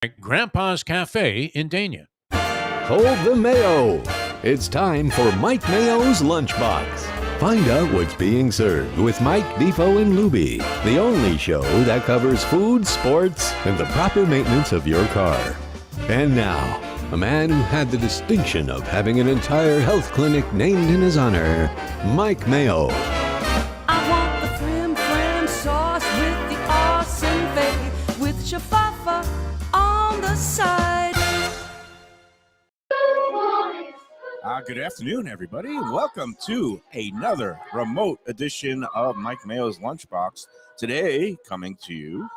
Grandpa's Café in Dania. Hold the Mayo. It's time for Mike Mayo's Lunchbox. Find out what's being served with Mike, Defo and Lubie, the only show that covers food, sports, and the proper maintenance of your car. And now, a man who had the distinction of having an entire health clinic named in his honor, Mike Mayo. I want the flim flam sauce with the awesome fave, with shafafa on the side. Good afternoon, everybody. Welcome to another remote edition of Mike Mayo's Lunchbox. Today, coming to you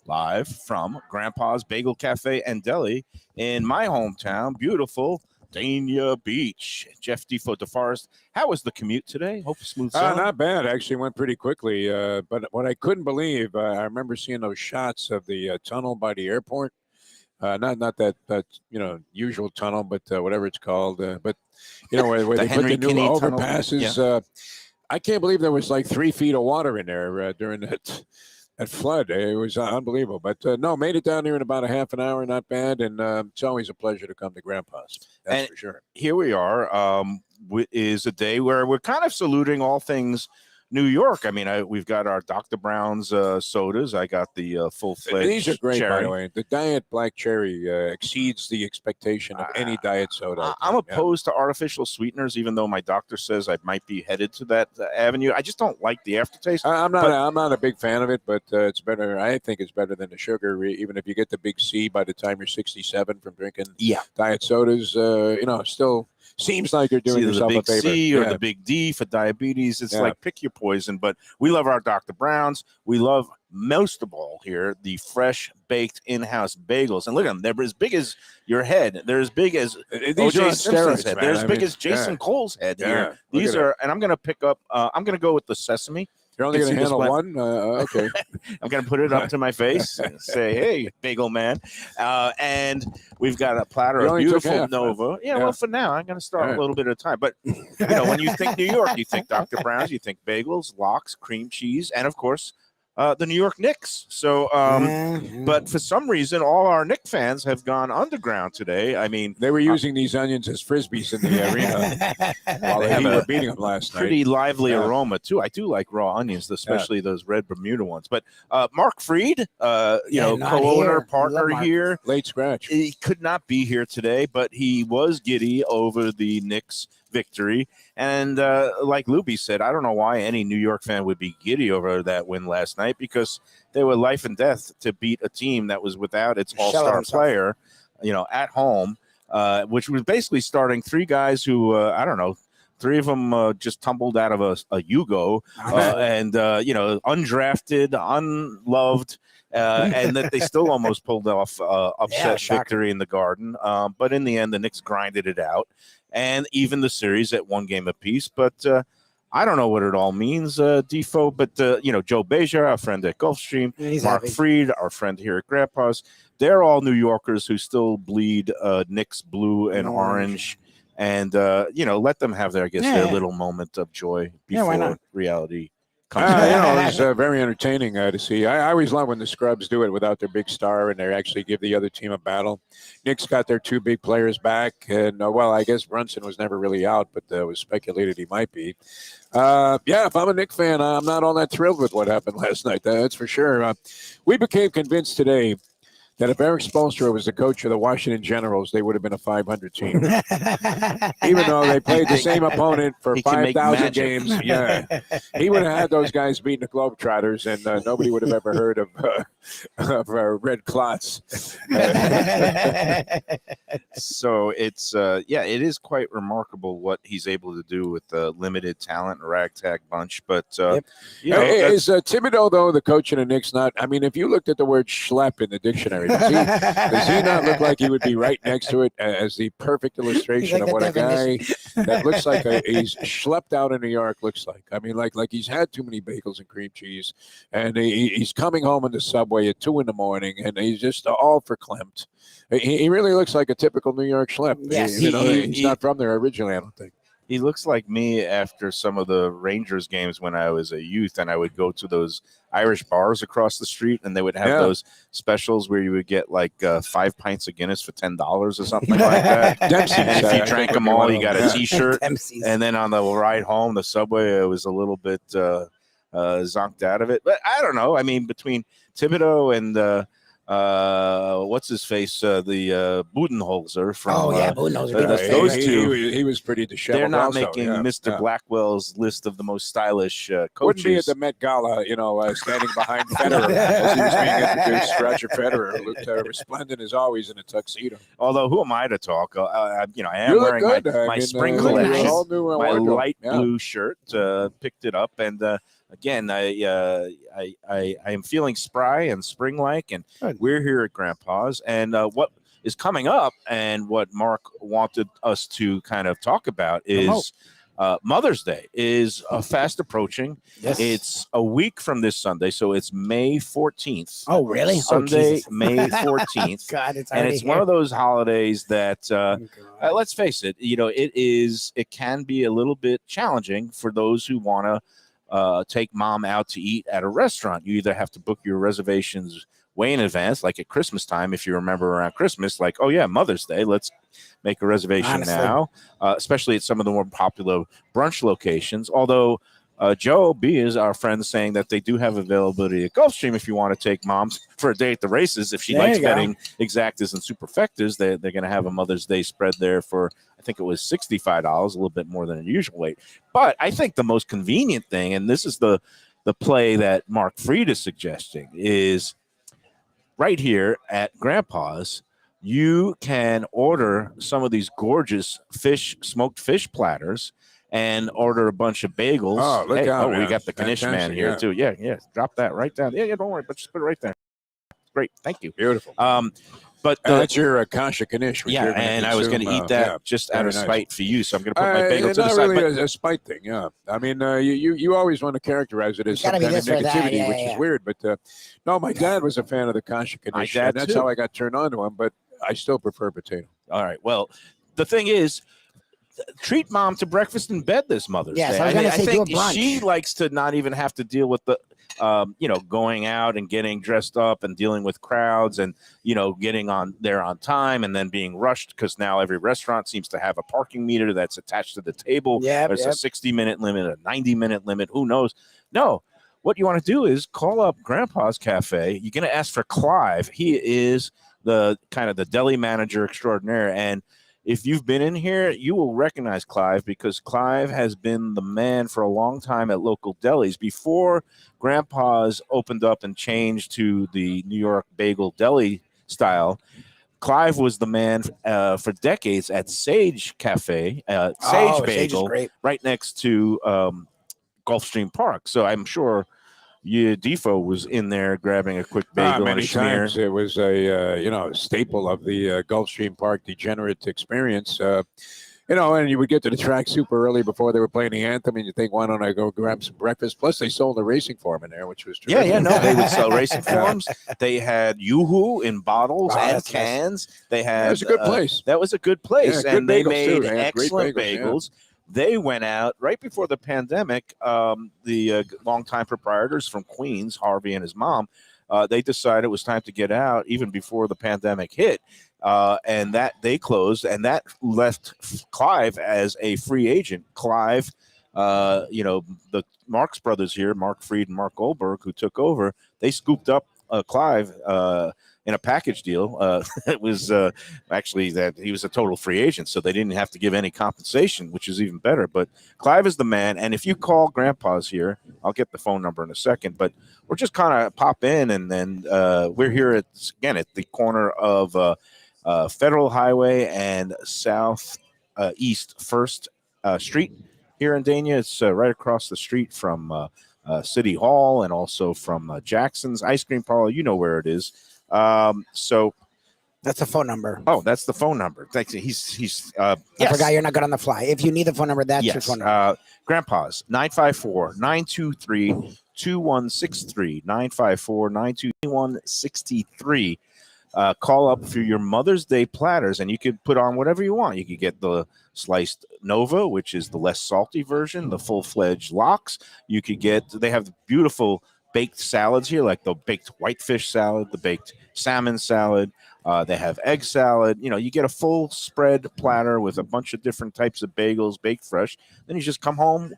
live from Grandpa's Bagel Café and Deli in my hometown, beautiful Dania Beach. Jeff Defo DeForest, how was the commute today? Hope smooth sailing. Not bad. Actually went pretty quickly. But what I couldn't believe, I remember seeing those shots of the tunnel by the airport. Not that usual tunnel, but whatever it's called. But where they put the new overpasses. Yeah. I can't believe there was like 3 feet of water in there during that flood. It was unbelievable. But no, made it down here in about a half an hour. Not bad. And it's always a pleasure to come to Grandpa's. That's for sure. Here we are. Is a day where we're kind of saluting all things New York. I mean, we've got our Dr. Brown's sodas. I got the full-fledged These are great, cherry. by the way. The Diet Black Cherry exceeds the expectation of any diet soda. I'm opposed to artificial sweeteners, even though my doctor says I might be headed to that avenue. I just don't like the aftertaste. I'm not a big fan of it, but it's better. I think it's better than the sugar, even if you get the big C by the time you're 67 from drinking diet sodas. Still seems like you're doing yourself a favor. The big C or the big D for diabetes. It's like pick your poison. But we love our Dr. Brown's. We love, most of all here, the fresh baked in-house bagels. And look at them. They're as big as your head. They're as big as O.J. Simpson's head. They're as big as Jason Cole's head here. These are, and I'm going to pick up, I'm going to go with the sesame. You're only going to handle one? Okay. I'm going to put it up to my face and say, hey, bagel man. And we've got a platter of beautiful Nova. Well, for now, I'm going to start a little bit at a time. But, when you think New York, you think Dr. Brown's, you think bagels, lox, cream cheese, and, of course, the New York Knicks. So, but for some reason, all our Knicks fans have gone underground today. I mean, they were using these onions as frisbees in the arena while they were beating them last night. Pretty lively aroma too. I do like raw onions, especially those red Bermuda ones. But Mark Freed, co-owner, partner here, late scratch. He could not be here today, but he was giddy over the Knicks victory. And like Lubie said, I don't know why any New York fan would be giddy over that win last night, because they were life and death to beat a team that was without its all-star player, at home, which was basically starting 3 guys who, I don't know, 3 of them just tumbled out of a Yugo and, undrafted, unloved, and that they still almost pulled off upset victory in the Garden. But in the end, the Knicks grinded it out. And even the series at 1 game apiece. But I don't know what it all means, Defo. But, Joe Beja, our friend at Gulfstream, Mark Freed, our friend here at Grandpa's, they're all New Yorkers who still bleed Knicks blue and orange. And, let them have their little moment of joy before reality comes back. It's very entertaining to see. I always love when the scrubs do it without their big star and they actually give the other team a battle. Knicks got their 2 big players back. And, I guess Brunson was never really out, but it was speculated he might be. If I'm a Knicks fan, I'm not all that thrilled with what happened last night. That's for sure. We became convinced today that if Eric Spoelstra was the coach of the Washington Generals, they would have been a 500 team. Even though they played the same opponent for 5,000 games. Yeah. He would have had those guys beating the Globetrotters, and nobody would have ever heard of Red Clots. So it's, it is quite remarkable what he's able to do with the limited talent, ragtag bunch. But, is Thibodeau, though, the coach of the Knicks, not? I mean, if you looked at the word schlep in the dictionary, does he not look like he would be right next to it as the perfect illustration of what a guy that looks like he's schlepped out in New York looks like? I mean, like he's had too many bagels and cream cheese, and he's coming home in the subway at 2 a.m, and he's just all verklempt. He really looks like a typical New York schlep. Yes, he's not from there originally, I don't think. He looks like me after some of the Rangers games when I was a youth, and I would go to those Irish bars across the street, and they would have those specials where you would get like 5 pints of Guinness for $10 or something like that. Dempsey's, And if you drank them all, you got a T-shirt. Dempsey's. And then on the ride home, the subway, I was a little bit zonked out of it. But I don't know. I mean, between Thibodeau and what's his face? The Budenholzer from Budenholzer. those two. He was pretty disheveled. They're not also, making Mr. Blackwell's list of the most stylish Wouldn't coaches. be at the Met Gala, standing behind Federer as he was being introduced. Roger Federer looked resplendent as always in a tuxedo. Although, who am I to talk? I am You look wearing good. my I mean, spring you look collection, all new my wardrobe. light blue shirt. Picked it up, and again, I am feeling spry and spring-like, and we're here at Grandpa's. And what is coming up, and what Mark wanted us to kind of talk about is Mother's Day is fast approaching. Yes. It's a week from this Sunday, so it's May 14th. Oh, really? Sunday, Jesus. May 14th. God, it's And already it's one here. of those holidays that God. let's face it, it can be a little bit challenging for those who want to take mom out to eat at a restaurant. You either have to book your reservations way in advance, like at Christmas time, if you remember around Christmas, like, oh yeah, Mother's Day, let's make a reservation Honestly. now, especially at some of the more popular brunch locations. Although Joe B is our friend saying that they do have availability at Gulfstream if you want to take moms for a day at the races. If she There likes you go. betting exactas and superfectas, they're going to have a Mother's Day spread there for, I think it was $65, a little bit more than a usual weight. But I think the most convenient thing, and this is the play that Mark Fried is suggesting, is right here at Grandpa's, you can order some of these gorgeous smoked fish platters and order a bunch of bagels. Oh, look out, we man. got the knish man Fantastic, here yeah. too. Yeah. Drop that right down. Yeah, don't worry, but just put it right there. Great. Thank you. Beautiful. But That's your kasha kanish. which yeah, you're gonna and I was going to consume, eat that yeah. just out of Very nice. spite for you, so I'm going to put my bagel to the not side. really But a spite thing, yeah. I mean, you always want to characterize it as It's some gotta kind be of this or that, negativity, yeah, which yeah. is weird. But no, my dad was a fan of the kasha My kanish, dad, and that's too. how I got turned on to him. But I still prefer potato. all right, well, the thing is, treat mom to breakfast in bed this Mother's Yes, Day. I was gonna say, do think a brunch. she likes to not even have to deal with the, going out and getting dressed up and dealing with crowds and, getting on there on time and then being rushed because now every restaurant seems to have a parking meter that's attached to the table. Yep, There's yep. a 60-minute limit, a 90-minute limit. Who knows? No. What you want to do is call up Grandpa's Cafe. You're going to ask for Clive. He is the kind of the deli manager extraordinaire. And if you've been in here, you will recognize Clive because Clive has been the man for a long time at local delis. Before Grandpa's opened up and changed to the New York bagel deli style, Clive was the man for decades at Sage Cafe, Sage Sage is Bagel, great. right next to Gulfstream Park. So I'm sure Defo was in there grabbing a quick bagel and a Many schmear. times it was a staple of the Gulfstream Park degenerate experience. And you would get to the track super early before they were playing the anthem, and you think, why don't I go grab some breakfast? Plus, they sold a racing form in there, which was terrific. They would sell racing forms. They had Yoo-Hoo in bottles Oh, and that's nice. cans. They had That was a good place. That was a good place, Yeah, good and they bagels, made too. They had great excellent bagels, yeah. bagels. They went out right before the pandemic. The longtime proprietors from Queens, Harvey and his mom, they decided it was time to get out even before the pandemic hit. And that they closed, and that left Clive as a free agent. Clive, the Marx brothers here, Mark Fried and Mark Goldberg, who took over, they scooped up Clive in a package deal. It was actually that he was a total free agent, so they didn't have to give any compensation, which is even better. But Clive is the man, and if you call Grandpa's here, I'll get the phone number in a second, but we're just kind of pop in, and then we're here at the corner of Federal Highway and South East First Street here in Dania. It's right across the street from City Hall and also from Jackson's Ice Cream Parlor. You know where it is. So That's the phone number. oh, that's the phone number. Thanks. He's I forgot you're not good on the fly. If you need the phone number, that's your yes. phone number. Grandpa's 954-923-2163 954-923-2163. call up for your Mother's Day platters, and you could put on whatever you want. You could get the sliced Nova, which is the less salty version, the full-fledged lox. You could get, they have beautiful baked salads here, like the baked whitefish salad, the baked salmon salad. They have egg salad. You get a full spread platter with a bunch of different types of bagels baked fresh. Then you just come home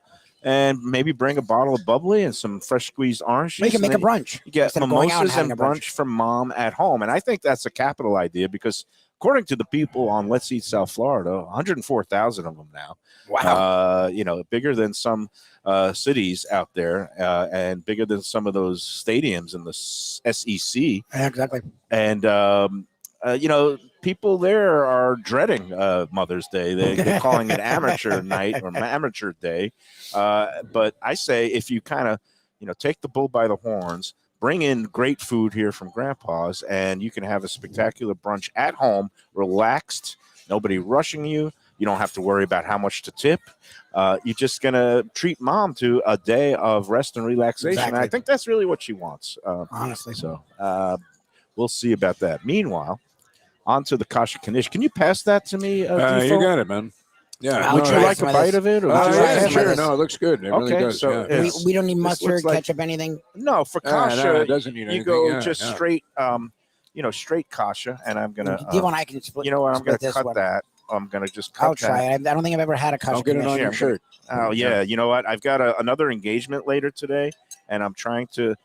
and maybe bring a bottle of bubbly and some fresh squeezed orange juice. We can make a brunch. You get instead of going out mimosas and having a brunch from mom at home. And I think that's a capital idea because according to the people on Let's Eat South Florida, 104,000 of them now. Wow. Bigger than some cities out there and bigger than some of those stadiums in the SEC. Yeah, exactly. And, people there are dreading Mother's Day. They're calling it amateur night or amateur day. But I say if you kind of, take the bull by the horns, bring in great food here from Grandpa's, and you can have a spectacular brunch at home, relaxed, nobody rushing you. You don't have to worry about how much to tip. You're just going to treat mom to a day of rest and relaxation. Exactly. And I think that's really what she wants. Honestly. So we'll see about that. Meanwhile, on to the kasha knish. Can you pass that to me, You Defo? got it, man. Yeah. Would you try like some a of bite this. of it? Or would you try like some of Sure. this. No, it looks good. It really Okay, does. so yeah. it's- We don't need this mustard, looks like- ketchup, anything. No, for kasha, no, it doesn't need you anything. go Yeah, just yeah. straight, straight kasha, and I'm gonna. Devon and I can split. You know what? I'm split gonna this cut one. that. I'm gonna just cut I'll try that. it. I don't think I've ever had a kasha. Don't get it on knish. your shirt. Oh yeah, you know what? I've got another engagement later today, and I'm trying to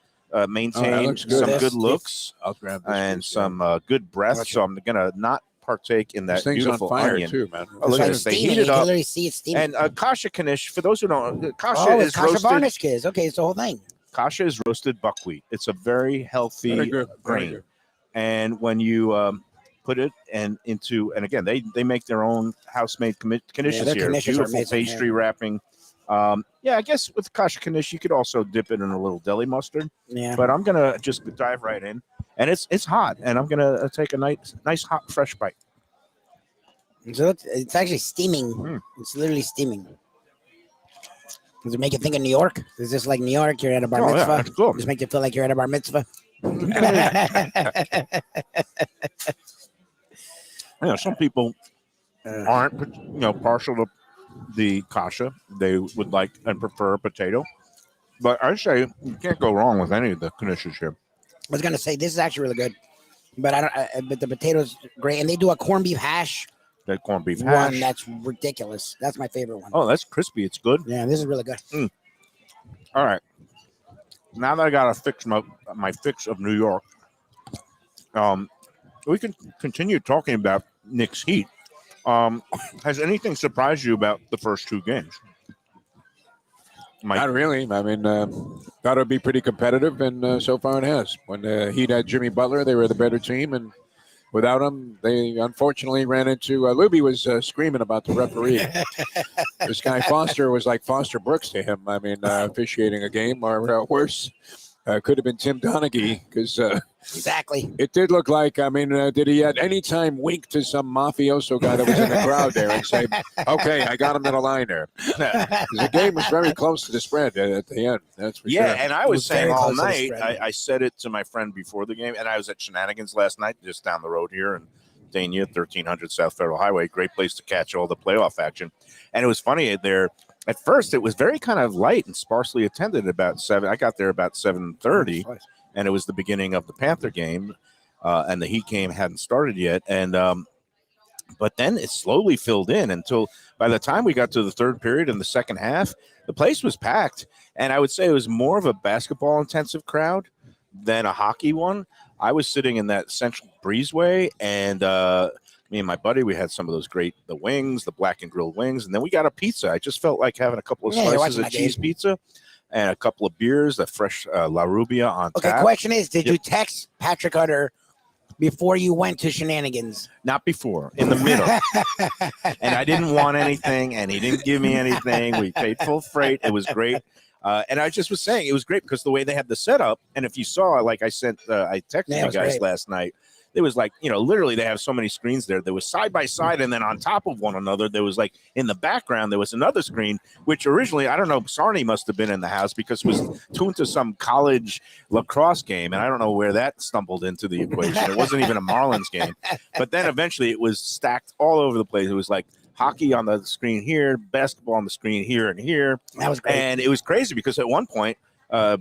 maintain looks good. some This- good looks I'll grab this and piece, some good breath. Gotcha. So I'm gonna not partake in This that thing's beautiful on fire onion. too, man. Oh, look at It's this. They steaming. heat it You can up. literally see it steaming. And kasha knish, for those who don't, kasha oh, is it's kasha roasted. varnish kids. Okay, it's the whole thing. Kasha is roasted buckwheat. It's a very healthy Very good. Very grain. good. And when you put it and again, they make their own house-made knishes their here. knishes are Beautiful amazing, pastry wrapping. I guess with kasha knish, you could also dip it in a little deli mustard. Yeah. But I'm gonna just dive right in, and it's hot, and I'm gonna take a nice hot fresh bite. So it's actually steaming. Mm. It's literally steaming. Does it make you think of New York? Is this like New York? You're at a bar Oh, yeah, mitzvah? that's cool. Just make you feel like you're at a bar mitzvah? Some people aren't partial to the kasha. They would like and prefer a potato. But I say you can't go wrong with any of the knishes here. I was gonna say this is actually really good, but but the potatoes great, and they do a corned beef hash That corned beef hash. one that's ridiculous. That's my favorite one. Oh, that's crispy. It's good. Yeah, this is really good. All right. Now that I got to fix my fix of New York, we can continue talking about Nick's Heat. Has anything surprised you about the first two games? Mike? Not really. I mean, thought it would be pretty competitive, and so far it has. When Heat had Jimmy Butler, they were the better team, and without him, they unfortunately ran into Lubie was screaming about the referee. This guy Foster was like Foster Brooks to him. I mean, officiating a game, or worse, could have been Tim Donaghy, because Exactly. it did look like. I mean, did he at any time wink to some mafioso guy that was in the crowd there and say, "Okay, I got him in a line there"? 'Cause the game was very close to the spread at the end. That's for Yeah, sure. and I It was was saying very all close to the night, spread. I said it to my friend before the game, and I was at Shenanigans last night, just down the road here in Dania, 1300 South Federal Highway. Great place to catch all the playoff action. And it was funny there. At first, it was very kind of light and sparsely attended. About 7, I got there about 7:30, and it was the beginning of the Panther game, and the Heat game hadn't started yet. And but then it slowly filled in until by the time we got to the third period in the second half, the place was packed. And I would say it was more of a basketball intensive crowd than a hockey one. I was sitting in that central breezeway, and me and my buddy, we had some of those the wings, the black and grilled wings, and then we got a pizza. I just felt like having a couple of Yeah, you're slices watching of that cheese game. pizza and a couple of beers, the fresh La Rubia on Okay, tap. question is, did Yep. you text Patrick Utter before you went to Shenanigans? Not before, in the middle. And I didn't want anything, and he didn't give me anything. We paid full freight. It was great. And I just was saying it was great because the way they had the setup, and if you saw, like I texted Yeah, it you was guys great. last night, there was like, literally they have so many screens there. There was side by side, and then on top of one another, there was like in the background, there was another screen, which originally, I don't know, Sarney must have been in the house because it was tuned to some college lacrosse game. And I don't know where that stumbled into the equation. It wasn't even a Marlins game. But then eventually it was stacked all over the place. It was like hockey on the screen here, basketball on the screen here and here. That was great. And it was crazy because at one point,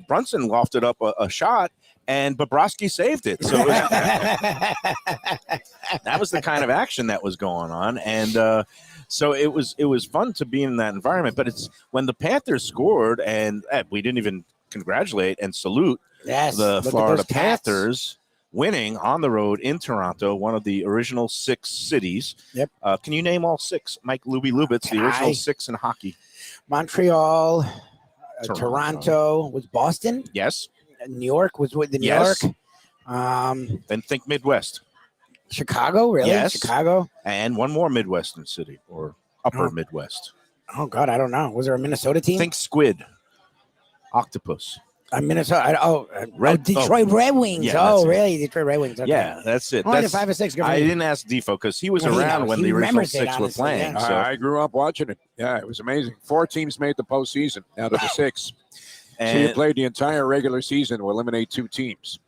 Brunson lofted up a shot, and Bobrovsky saved it. So that was the kind of action that was going on. And so it was fun to be in that environment. But it's when the Panthers scored, and we didn't even congratulate and salute the Florida Panthers winning on the road in Toronto, one of the original 6 cities. Yep. Can you name all 6? Mike Lubie Lubitz, the original 6 in hockey. Montreal, Toronto was Boston. Yes. New York was with the New Yes. York. Then think Midwest. Chicago, really? Yes. Chicago. And one more Midwestern city or upper Midwest. Oh God, I don't know. Was there a Minnesota team? Think squid, octopus. Minnesota. Detroit Red Wings. Yeah, oh, that's it. really? Detroit Red Wings. Okay. Yeah, that's it. Only That's, 5 or 6. Good for I me. didn't ask Defo because he was Well, he around knows. when He the original remembers 6 it, were honestly, playing. yeah. So I grew up watching it. Yeah, it was amazing. 4 teams made the postseason out of the 6. So you and played the entire regular season to eliminate 2 teams.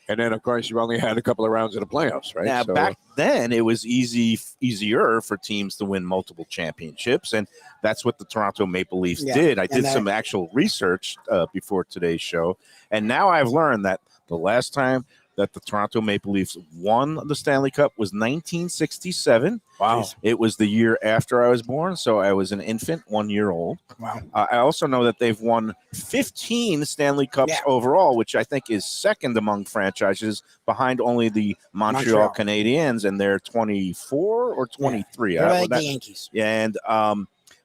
And then, of course, you only had a couple of rounds of the playoffs, right? now So, back then it was easier for teams to win multiple championships, and that's what the Toronto Maple Leafs Yeah, did. I and did that- some actual research before today's show, and now I've learned that the last time that the Toronto Maple Leafs won the Stanley Cup was 1967. wow. It was the year after I was born, so I was an infant, 1 year old. Wow. I also know that they've won 15 Stanley Cups Yeah. overall, which I think is second among franchises, behind only the Montreal Canadiens, and they're 24 or 23. They're like the Yankees. And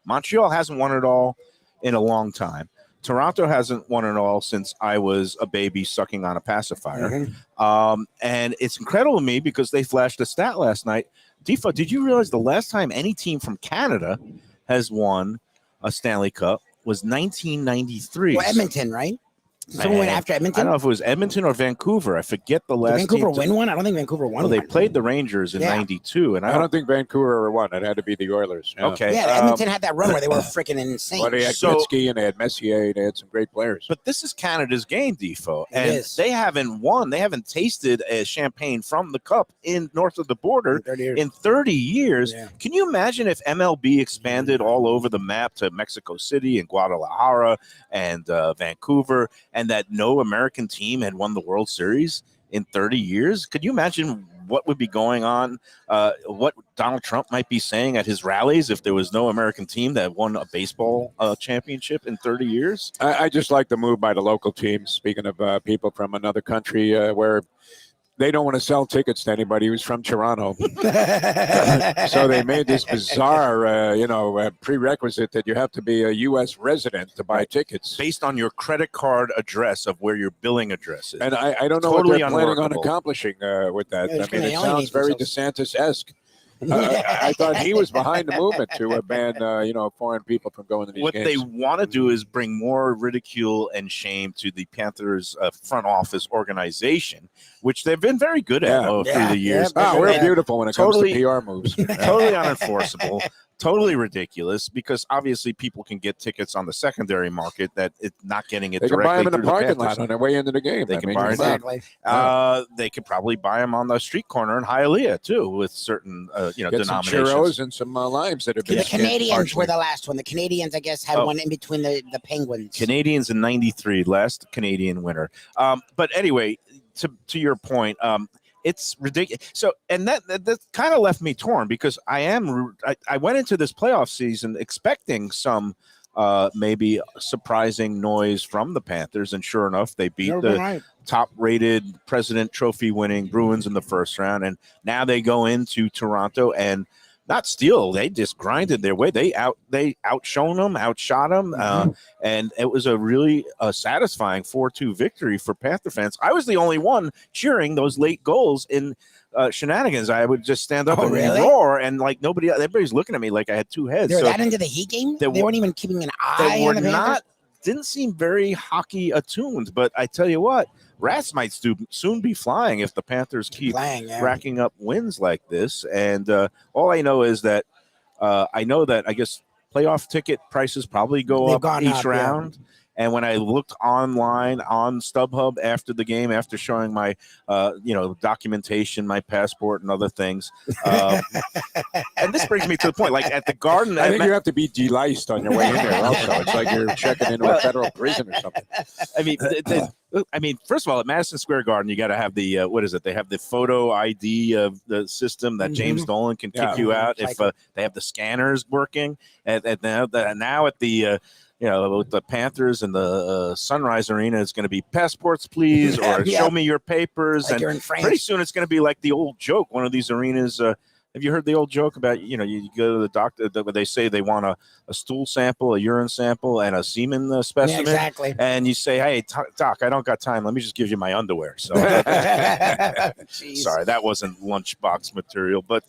Montreal hasn't won it all in a long time. Toronto hasn't won it all since I was a baby sucking on a pacifier. Mhm. And it's incredible to me because they flashed a stat last night. Defo, did you realize the last time any team from Canada has won a Stanley Cup was 1993? Well, Edmonton, right? Someone went after I Edmonton. don't know if it was Edmonton or Vancouver. I forget the Did last Vancouver team. win one? I don't think Vancouver won Well, they one. played the Rangers in Yeah. 92. And I don't think Vancouver ever won. It had to be the Oilers. Yeah. Okay. Yeah, Edmonton had that run where they were freaking insane. Well, they had So- Gretzky and they had Messier and they had some great players. But this is Canada's game, Defo. It And is. they haven't won. They haven't tasted a champagne from the cup in north of the border 30 years. in 30 years. Yeah. Can you imagine if MLB expanded all over the map to Mexico City and Guadalajara and Vancouver, and that no American team had won the World Series in 30 years? Could you imagine what would be going on, what Donald Trump might be saying at his rallies if there was no American team that won a baseball championship in 30 years? I just like the move by the local teams. Speaking of people from another country where they don't want to sell tickets to anybody who's from Toronto. So they made this bizarre, prerequisite that you have to be a U.S. resident to buy tickets. Based on your credit card address of where your billing address is. And I don't know Totally what they're planning on unworkable. accomplishing with that. Yeah, it's I mean, gonna it sounds alienate very themselves. DeSantis-esque. I thought he was behind the movement to ban, foreign people from going to these What games. they want to do is bring more ridicule and shame to the Panthers front office organization, which they've been very good at through the years. Yeah, we're Yeah. beautiful when it Totally- comes to PR moves. Totally unenforceable, totally ridiculous, because obviously people can get tickets on the secondary market that it's not getting it They can directly buy them in through the parking Panthers. lot on their way into the game. They I can mean, buy it Exactly. They could probably buy them on the street corner in Hialeah too, with certain get some denominations. churros and some limes that have been The scanned Canadians partially. were the last one. The Canadians, I guess, had Oh. one in between the Penguins. Canadians in '93, last Canadian winner. But anyway, to your point, it's ridiculous. So, and that kind of left me torn because I went into this playoff season expecting some maybe surprising noise from the Panthers, and sure enough, they beat You're the right. top-rated President Trophy winning Bruins in the first round, and now they go into Toronto and not steal. They just grinded their way. They outshone them, outshot them, and it was a really satisfying 4-2 victory for Panther fans. I was the only one cheering those late goals in Shenanigans. I would just stand up Oh, and really? roar, and like everybody's looking at me like I had two heads. They were So that into the Heat game? They They weren't even keeping an they eye were on the Panthers? not didn't seem very hockey attuned. But I tell you what, Rats might soon be flying if the Panthers keep racking up wins like this. And all I know is that I guess playoff ticket prices probably go up each round. Yeah. And when I looked online on StubHub after the game, after showing my, documentation, my passport, and other things, and this brings me to the point, like at the Garden. I think you have to be deliced on your way in there. Also, it's like you're checking into a federal prison or something. I mean, first of all, at Madison Square Garden, you got to have the what is it? They have the photo ID of the system that James Dolan can kick you out if they have the scanners working. And now at the with the Panthers and the Sunrise Arena, it's going to be passports, please, or show me your papers. Like and pretty soon it's going to be like the old joke. One of these arenas. Have you heard the old joke about, you go to the doctor, where they say they want a stool sample, a urine sample, and a semen specimen? Yeah, exactly. And you say, hey, doc, I don't got time. Let me just give you my underwear. So, sorry, that wasn't Lunchbox material. But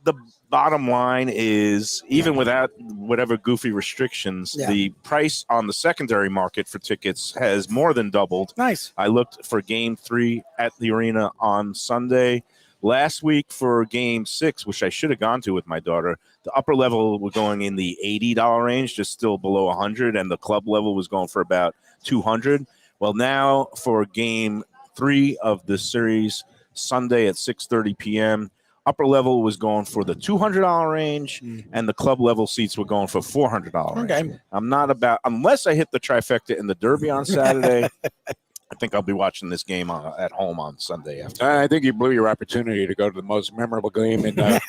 the bottom line is, even without whatever goofy restrictions, the price on the secondary market for tickets has more than doubled. Nice. I looked for Game 3 at the arena on Sunday. Last week for Game 6, which I should have gone to with my daughter, the upper level was going in the $80 range, just still below $100, and the club level was going for about $200. Well, now for Game 3 of the series, Sunday at 6:30 p.m., upper level was going for the $200 range, and the club level seats were going for $400 range. Okay. I'm not about, unless I hit the trifecta in the Derby on Saturday. I think I'll be watching this game at home on Sunday afternoon. I think you blew your opportunity to go to the most memorable game in Panther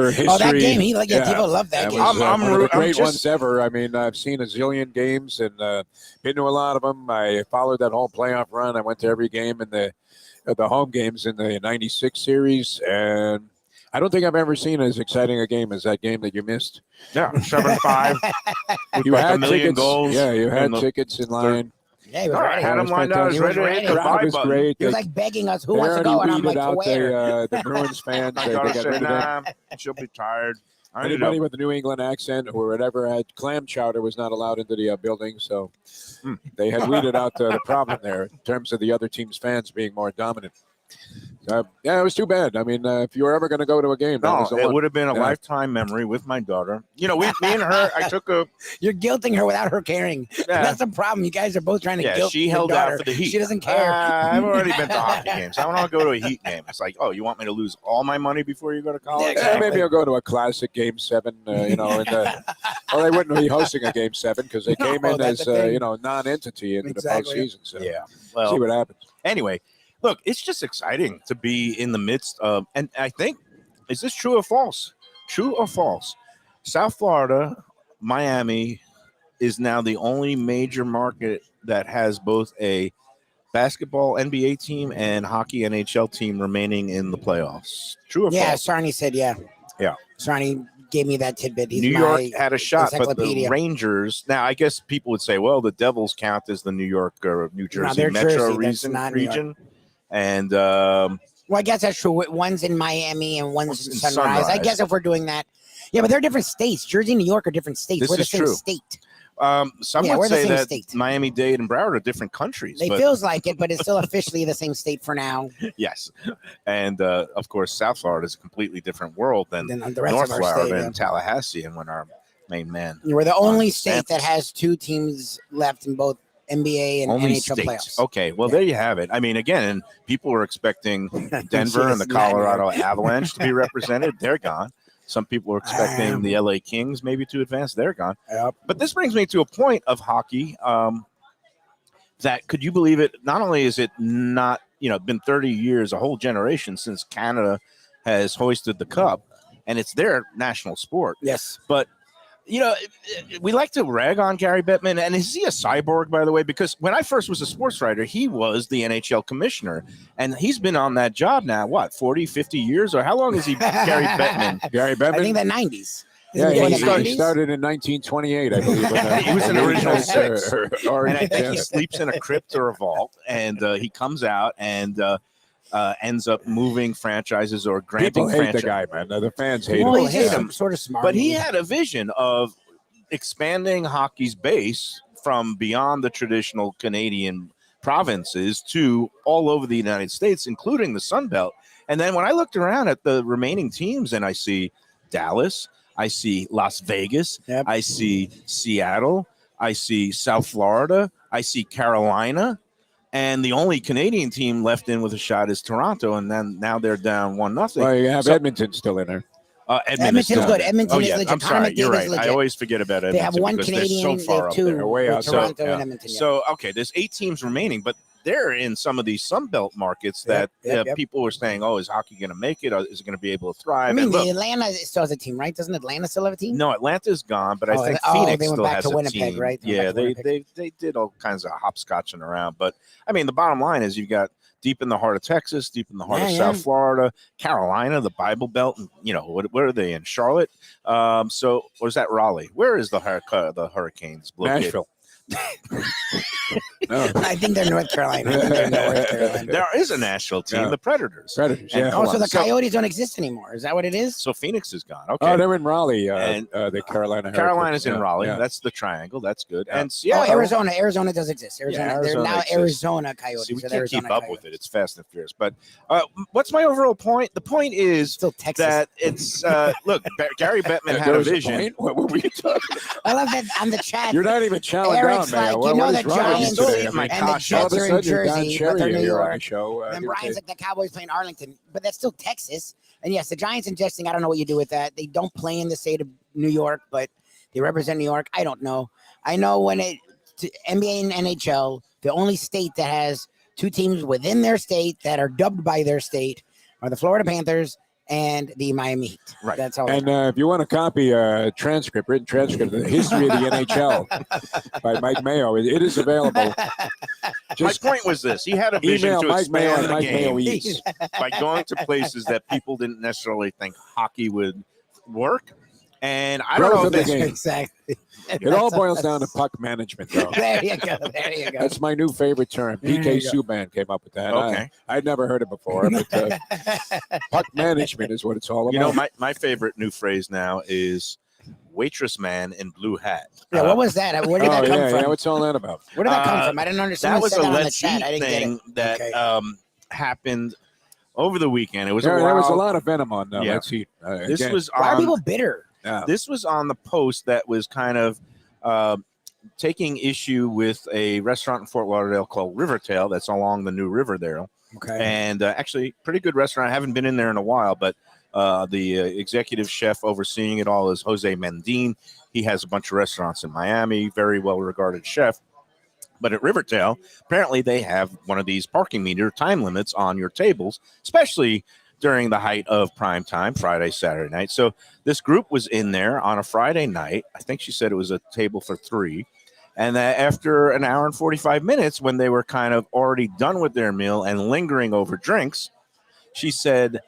history. Oh, that game! People love that game. Was, one of the great ones ever. I mean, I've seen a zillion games and been to a lot of them. I followed that whole playoff run. I went to every game in the home games in the '96 series, and I don't think I've ever seen as exciting a game as that game that you missed. Yeah, 7-5. You had a million tickets. Goals. Yeah, you had tickets in line. Yeah, he was ready. Had him lined out. He was ready to hit the buy button. Great. He was like begging us, who wants to go? And I'm like, to where? The Bruins fans. My daughter said, nah, she'll be tired. Anybody with a New England accent or whatever had clam chowder was not allowed into the building, so they had weeded out the problem there in terms of the other team's fans being more dominant. It was too bad. I mean, if you were ever going to go to a game, it would have been a lifetime memory with my daughter. Me and her, I took a. You're guilting her without her caring. Yeah. That's the problem. You guys are both trying to guilt she held out for the Heat. She doesn't care. I've already been to hockey games. I want to go to a Heat game. It's like, you want me to lose all my money before you go to college? Yeah, maybe I'll go to a classic Game 7. They wouldn't be hosting a Game 7 because they came in as non-entity into the postseason. So see what happens. Anyway. Look, it's just exciting to be in the midst of, and I think, is this true or false? True or false? South Florida, Miami, is now the only major market that has both a basketball NBA team and hockey NHL team remaining in the playoffs. True or false? Yeah, Sarni said Yeah. Sarni gave me that tidbit. New York had a shot, but the Rangers, now I guess people would say, well, the Devils count as the New York or New Jersey metro region. And well, I guess that's true. One's in Miami and one's in Sunrise. I guess if we're doing that, but they're different states. Jersey and New York are different states. We're the same state. Some would say that Miami-Dade and Broward are different countries. It feels like it, but it's still officially the same state for now. Yes, and of course, South Florida is a completely different world than the rest North of our Florida state, and Tallahassee, and when our main man. We're the only state that has two teams left in both NBA and NHL playoffs. Okay, well, there you have it. I mean, again, people were expecting Denver and the Colorado Avalanche to be represented. They're gone. Some people were expecting the LA Kings maybe to advance. They're gone. Yep. But this brings me to a point of hockey that, could you believe it, not only is it not, been 30 years, a whole generation since Canada has hoisted the cup, and it's their national sport. Yes. But we like to rag on Gary Bettman, and is he a cyborg, by the way? Because when I first was a sports writer, he was the NHL commissioner, and he's been on that job now, 40, 50 years? Or how long is he, Gary Bettman? Gary Bettman? I think the 90s. Yeah, he started in 1928, I believe. He was in the original six. And I think he sleeps in a crypt or a vault, and he comes out and ends up moving franchises or granting franchises. People hate the guy, man. The fans hate him. He's sort of smart. But he had a vision of expanding hockey's base from beyond the traditional Canadian provinces to all over the United States, including the Sun Belt. And then when I looked around at the remaining teams, and I see Dallas, I see Las Vegas, Yep. I see Seattle, I see South Florida, I see Carolina, and the only Canadian team left in with a shot is Toronto, and then now they're down 1-0. Well, you have Edmonton still in there. Edmonton's good. Edmonton is legit. I'm Connor sorry, you're McDavid's right. legit. I always forget about Edmonton. They have one because Canadian. they're so far up two there. They're way with out there. Toronto Yeah. and Edmonton. Yeah. So, okay, there's 8 teams remaining, but they're in some of these Sunbelt markets that Yep. people were saying, oh, is hockey going to make it? Is it going to be able to thrive? I mean, And look, Atlanta still has a team, right? Doesn't Atlanta still have a team? no, Atlanta's gone, but I Oh, think oh, Phoenix they went still back has to a Winnipeg, team. right? They went Yeah, back to Winnipeg. they did all kinds of hopscotching around. But, I mean, the bottom line is you've got deep in the heart of Texas, deep in the heart of South Florida, Carolina, the Bible Belt, and, what are they in? Charlotte? So, or is that Raleigh? Where is the Hurricanes located? Nashville. No. I think they're North Carolina. There is a Nashville team, Yeah. the Predators. Predators, And yeah. Oh, so the So- Coyotes don't exist anymore. Is that what it is? So Phoenix is gone. Okay. Oh, they're in Raleigh, And the Carolina. Carolina's Hurricanes. in Yeah, Raleigh. yeah. That's the triangle. That's good. Yeah. And Oh, Seattle. Arizona. Arizona does exist. Arizona. They're Arizona now exists. Arizona Coyotes. See, we They're can't Arizona keep up Coyotes. with it. It's fast and furious. But what's my overall point? The point is Still Texas. that it's look. Gary Bettman had There a was vision. point? What were we talking I love that on the chat. You're not even chowing Eric's down, man. like, you know the Giants today? and My the gosh, all of Jets a are in sudden you're Don Jersey, but Cherry they're New here on the York. show. And Brian's like the Cowboys playing Arlington, but that's still Texas. And yes, the Giants and Jets thing, I don't know what you do with that. They don't play in the state of New York, but they represent New York. I don't know. I know when NBA and NHL, the only state that has 2 teams within their state that are dubbed by their state are the Florida Panthers and the Miami Heat. Right. That's all. And if you want to copy a written transcript of the history of the NHL by Mike Mayo, it is available. My point was this: he had a vision Email to Mike Mayo expand and the Mike Mayo game Eats. by going to places that people didn't necessarily think hockey would work. And I don't Growth know of if the this game. Exactly. It all boils down to puck management, though. There you go. There you go. That's my new favorite term. There PK you go. Subban came up with that. Okay. I'd never heard it before, but puck management is what it's all about. You know, my favorite new phrase now is waitress man in blue hat. Yeah, what was that? Where did that come from? Yeah, what's all that about? Where did that come from? I didn't understand. That was a on the let's chat. eat I didn't thing get it. that Okay. happened over the weekend. It was There a was a wild- lot of venom on Yeah. Let's Eat. This Again, was Why are on people bitter? yeah. this was on the post that was kind of taking issue with a restaurant in Fort Lauderdale called Riverdale that's along the new Riverdale. Okay. And actually, pretty good restaurant. I haven't been in there in a while, but the executive chef overseeing it all is Jose Mendin. He has a bunch of restaurants in Miami, very well-regarded chef. But at Riverdale, apparently they have one of these parking meter time limits on your tables, especially during the height of prime time, Friday, Saturday night. So this group was in there on a Friday night. I think she said it was a table for 3. And that after an hour and 45 minutes, when they were kind of already done with their meal and lingering over drinks, she said,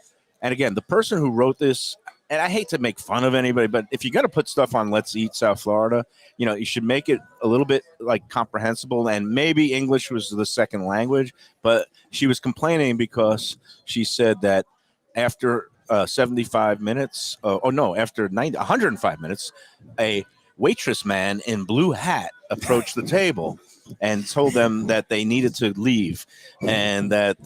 and again, the person who wrote this, and I hate to make fun of anybody, but if you're going to put stuff on Let's Eat South Florida, you should make it a little bit like comprehensible, and maybe English was the second language, but she was complaining because she said that after 75 minutes, after 105 minutes, a waitress man in blue hat approached the table and told them that they needed to leave, and that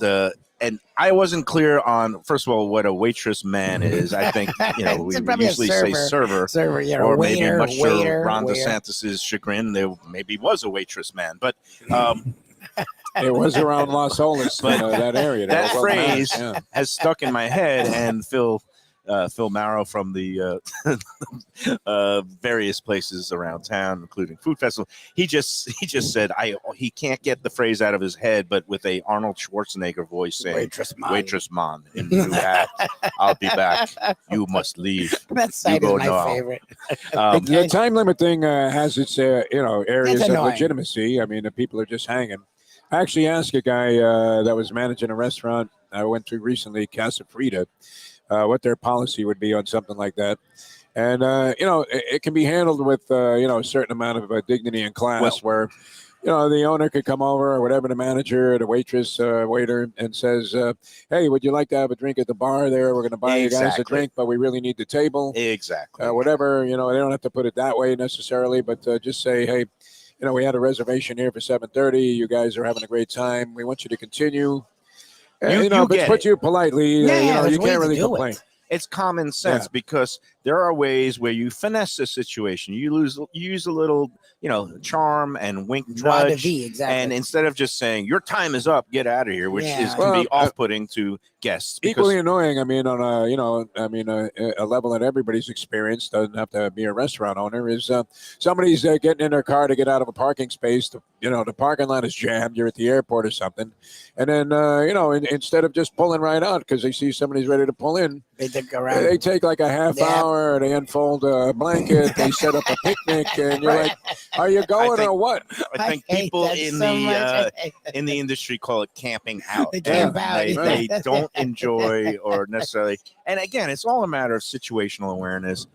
and I wasn't clear on, first of all, what a waitress man is. I think we It's probably a usually say server, Server, yeah, or waiter, maybe much waiter, to Ron waiter. DeSantis's chagrin, there maybe was a waitress man, but It was around Los Olas, But that area. that Well, phrase yeah. has stuck in my head, and Phil Marrow from the various places around town, including Food Festival. He just said he can't get the phrase out of his head, but with a Arnold Schwarzenegger voice saying, "Waitress man in blue hat, I'll be back. You must leave." That site You is go my now. favorite. The time limit thing has its areas It's of annoying. legitimacy. I mean, the people are just hanging. I actually asked a guy that was managing a restaurant I went to recently, Casa Frida, what their policy would be on something like that. And, it can be handled with, a certain amount of dignity and class where, the owner could come over or whatever, the manager, the waitress, waiter, and says, hey, would you like to have a drink at the bar there? We're going to buy you guys a Exactly. drink, but we really need the table. Exactly. Whatever, they don't have to put it that way necessarily, but just say, hey, we had a reservation here for 7:30. You guys are having a great time. We want you to continue. You But get put it. you politely, there's you ways can't to really do complain. it. It's common sense Yeah. because there are ways where you finesse the situation. You use a little, charm and wink Joie de nudge. vie, exactly. And instead of just saying your time is up, get out of here, which Yeah. can be Well, off-putting to guests. Because Equally annoying. I mean, on a level that everybody's experienced, doesn't have to be a restaurant owner. Is somebody's getting in their car to get out of a parking space? The parking lot is jammed. You're at the airport or something, and then instead of just pulling right out because they see somebody's ready to pull in, They take around. they take like a half Yeah. hour. They unfold a blanket. They set up a picnic, and you're Right. like, "Are you going think- or what?" I think hate people that in so the much. in the industry call it camping out. They camp And out, They yeah. don't enjoy or necessarily. And again, it's all a matter of situational awareness.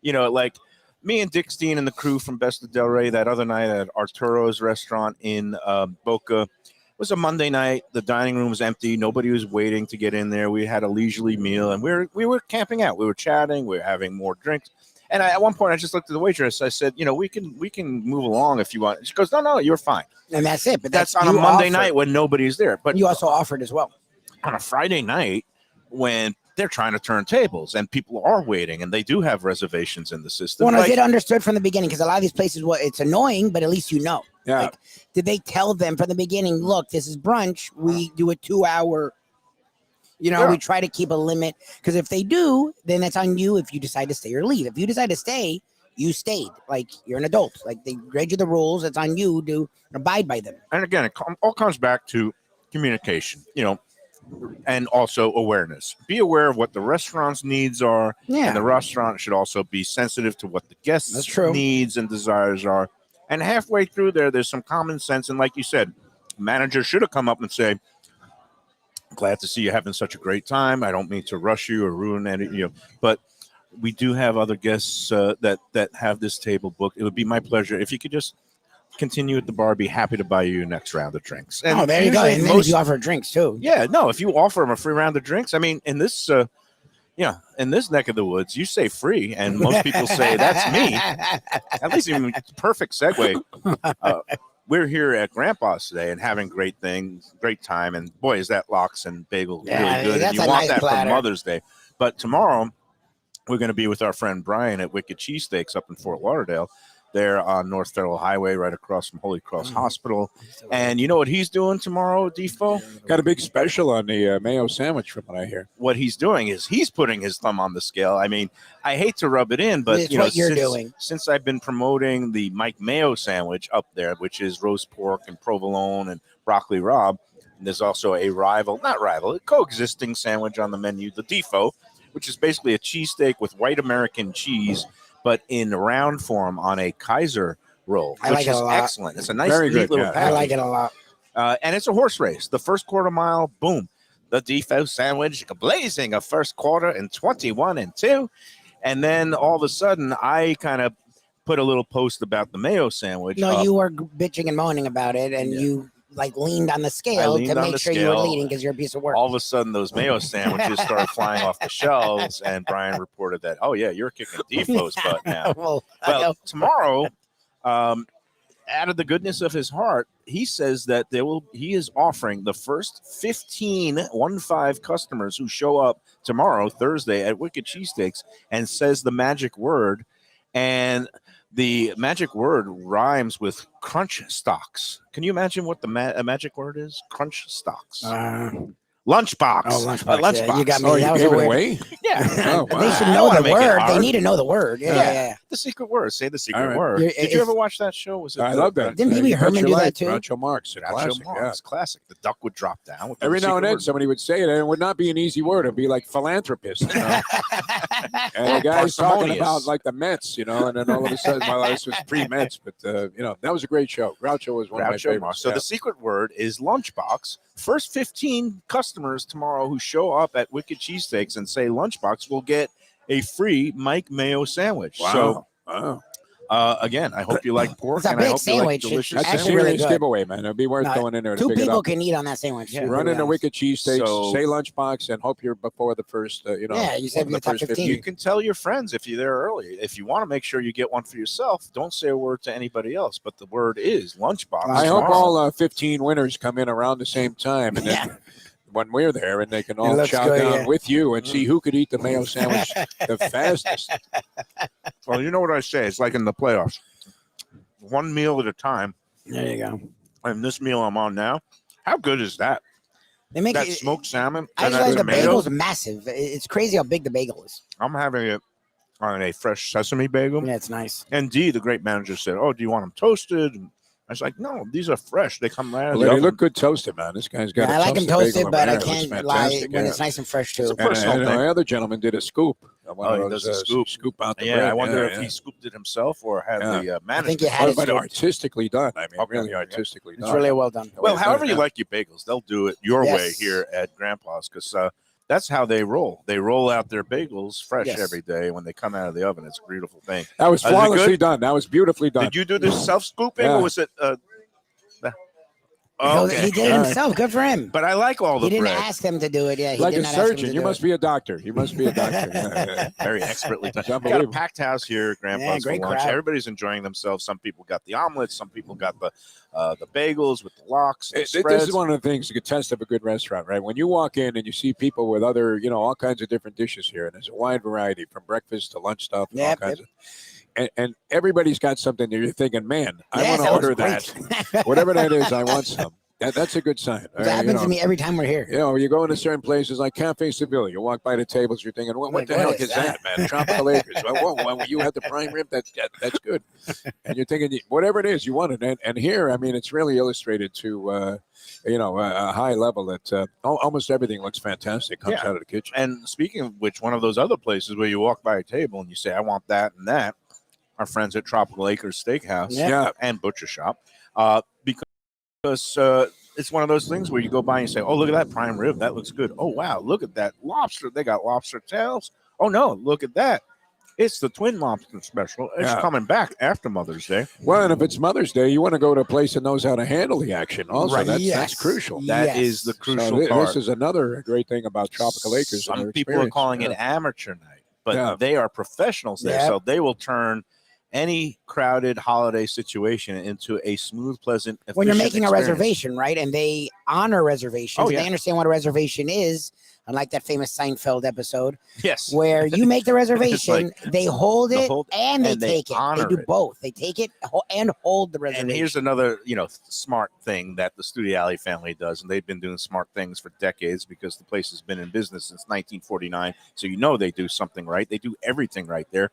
Like me and Dick Steen and the crew from Best of Delray that other night at Arturo's restaurant in Boca. It was a Monday night. The dining room was empty. Nobody was waiting to get in there. We had a leisurely meal, and we were camping out. We were chatting. We were having more drinks. And at one point, I just looked at the waitress. I said, we can move along if you want. She goes, no, you're fine. And that's it. But That's on a you Monday offered. night when nobody's there. But You also offered as well. on a Friday night when they're trying to turn tables and people are waiting and they do have reservations in the system. Well, is like, it understood from the beginning? Because a lot of these places, it's annoying, but at least you know. Yeah. Like, did they tell them from the beginning, look, this is brunch. We do a 2-hour, Yeah. we try to keep a limit. Because if they do, then that's on you if you decide to stay or leave. If you decide to stay, you stayed. Like, you're an adult. Like, they read you the rules. It's on you to abide by them. and again, it all comes back to communication, and also awareness. Be aware of what the restaurant's needs are. Yeah. And the restaurant should also be sensitive to what the guests' That's true. needs and desires are. And halfway through there's some common sense. And like you said, manager should have come up and say, glad to see you having such a great time. I don't mean to rush you or ruin any, but we do have other guests that have this table booked. It would be my pleasure if you could just continue at the bar. Be happy to buy you your next round of drinks. And There you go. usually And then if you offer drinks too. yeah, no, if you offer them a free round of drinks, I mean, in this neck of the woods, you say free, and most people say that's me. At least even it's a perfect segue. We're here at Grampa's today and having great time, and boy, is that lox and bagel Yeah, really good. that's And you a want nice that platter. for Mother's Day. But tomorrow, we're going to be with our friend Brian at Wicked Cheesesteaks up in Fort Lauderdale. They're on North Federal Highway, right across from Holy Cross Hospital. And you know what he's doing tomorrow, Defo? Got a big special on the Mayo sandwich, from what I hear. What he's doing is he's putting his thumb on the scale. I mean, I hate to rub it in, but It's what you're doing. Since I've been promoting the Mike Mayo sandwich up there, which is roast pork and provolone and broccoli rabe, and there's also a a coexisting sandwich on the menu, the Defo, which is basically a cheesesteak with white American cheese, but in round form on a Kaiser roll, I which like it is a lot. excellent. It's a nice, Very neat good, little yeah. package. I like it a lot. And it's a horse race. The first quarter mile, boom, the Defo sandwich, blazing a first quarter in 21-2. And then all of a sudden, I kind of put a little post about the Mayo sandwich. No, up. you were bitching and moaning about it, and Yeah. you leaned on the scale leaned to on make the sure you were scale. leading because you're a piece of work. All of a sudden, those Mayo sandwiches started flying off the shelves, and Brian reported that, oh, yeah, you're kicking Defo's butt now. well, Well, tomorrow, out of the goodness of his heart, he says that he is offering the first 15 customers who show up tomorrow, Thursday, at Wicked Cheesesteaks and says the magic word. And the magic word rhymes with crunch stocks. Can you imagine what the magic word is? Crunch stocks. Lunchbox. Lunchbox. Yeah, you got me. Oh, that you was gave a it weird. away? Yeah. Oh, wow. They should I know wanna the make it word. They hard. need to know the word. Yeah. The secret word. Say the secret All right. word. You're- Did you ever watch that show? Was it I love that. Didn't Pee-wee Herman do that too? Groucho Marx, a Groucho classic. Marx, classic. The duck would drop down. With Every the now and secret then word. somebody would say it, and it would not be an easy word. It'd be like philanthropist. And the guy's talking Parsimonious. about like the Mets, and then all of a sudden, well, this was pre-Mets, but that was a great show. Groucho was one of my Groucho favorites. Marx. So yeah. the secret word is Lunchbox. First 15 customers tomorrow who show up at Wicked Cheesesteaks and say Lunchbox will get a free Mike Mayo sandwich. Wow. So Wow. Again, I hope you like pork, It's a and I big hope sandwich. you like delicious It's That's a actually really serious good. giveaway, man. It'd be worth No, going in there to 2 pick it people up. can eat on that sandwich. Yeah. to be Run in the honest. wicked cheesesteaks, So- say Lunchbox, and hope you're before the first, Yeah, you said one of you're the top first 15. You can tell your friends if you're there early. If you want to make sure you get one for yourself, don't say a word to anybody else. But the word is Lunchbox. I hope tomorrow. all 15 winners come in around the same time, and then when we're there, and they can all looks chow good, down yeah. with you and see who could eat the mayo sandwich the fastest. Well, you know what I say. It's like in the playoffs. One meal at a time. There you go. And this meal I'm on now, how good is that? They make That it. smoked salmon I and just that like the tomato. bagel's massive. It's crazy how big the bagel is. I'm having it on a fresh sesame bagel. Yeah, it's nice. And Dee, the great manager, said, "Oh, do you want them toasted?" And I was like, "No, these are fresh. They come right out of Well, the they oven." look good toasted, man. This guy's got Yeah, a I like them bagel toasted, over but I there. It looks can't lie fantastic, when yeah. it's nice and fresh too. It's a personal And thing. the other gentleman did a scoop. One Oh, of he those, does a scoop. out the Yeah, bread. I wonder Yeah, if yeah. he scooped it himself or had Yeah. the I manager. think you had it But scooped. artistically done. I mean, Okay, really yeah. artistically It's done. really well done. Well, Yeah, however you yeah. like your bagels, they'll do it your way Yes. here at Grandpa's because that's how they roll. They roll out their bagels fresh Yes. every day when they come out of the oven. It's a beautiful thing. That was Is it flawlessly good? done. That was beautifully done. Did you do this self-scooping Yeah. or was it? He did it All right. himself. Good for him. But I like all the He didn't bread. ask them to do it. Yeah, he Like did a not ask them surgeon, to you do must it. be a doctor. You must be a doctor. Yeah. Very expertly done. It's Got a unbelievable. packed house here, at Grandpa's Yeah, for great lunch. crowd. Everybody's enjoying themselves. Some people got the omelets. Some people got the bagels with the lox. And This spreads. is one of the things you could test of a good restaurant, right? When you walk in and you see people with other, all kinds of different dishes here, and there's a wide variety from breakfast to lunch stuff, and all Yep, kinds of. And everybody's got something that you're thinking, man, I Yeah, want to sounds order great. that. Whatever that is, I want some. That's a good sign. That happens to me every time we're here. You go into certain places like Café Seville. You walk by the tables, you're thinking, well, what Like, the what hell is is that, man? Tropical Acres. Well, you have the prime rib. That's good. And you're thinking, whatever it is, you want it. And here, I mean, it's really illustrated to, a high level that almost everything looks fantastic. Comes Yeah. out of the kitchen. And speaking of which, one of those other places where you walk by a table and you say, I want that and that, our friends at Tropical Acres Steakhouse Yeah. and Butcher Shop, because it's one of those things where you go by and you say, oh, look at that prime rib. That looks good. Oh, wow. Look at that lobster. They got lobster tails. Oh, no. Look at that. It's the twin lobster special. It's Yeah. coming back after Mother's Day. Well, and if it's Mother's Day, you want to go to a place that knows how to handle the action. Also, Right. that's Yes. crucial. That Yes. is the So crucial part. this is another great thing about Tropical Acres. and Some their people are experience. calling Yeah. it amateur night, but Yeah. they are professionals there. Yeah. So they will turn any crowded holiday situation into a smooth, pleasant, When you're efficient making a experience. reservation, right? And they honor reservations. Oh, yeah. They understand what a reservation is, unlike that famous Seinfeld episode Yes. where you make the reservation, they hold they it, hold- and they and they take it. They honor do it. both. They take it and hold the reservation. And here's another, smart thing that the Studio Alley family does, and they've been doing smart things for decades because the place has been in business since 1949. So they do something right. They do everything right there.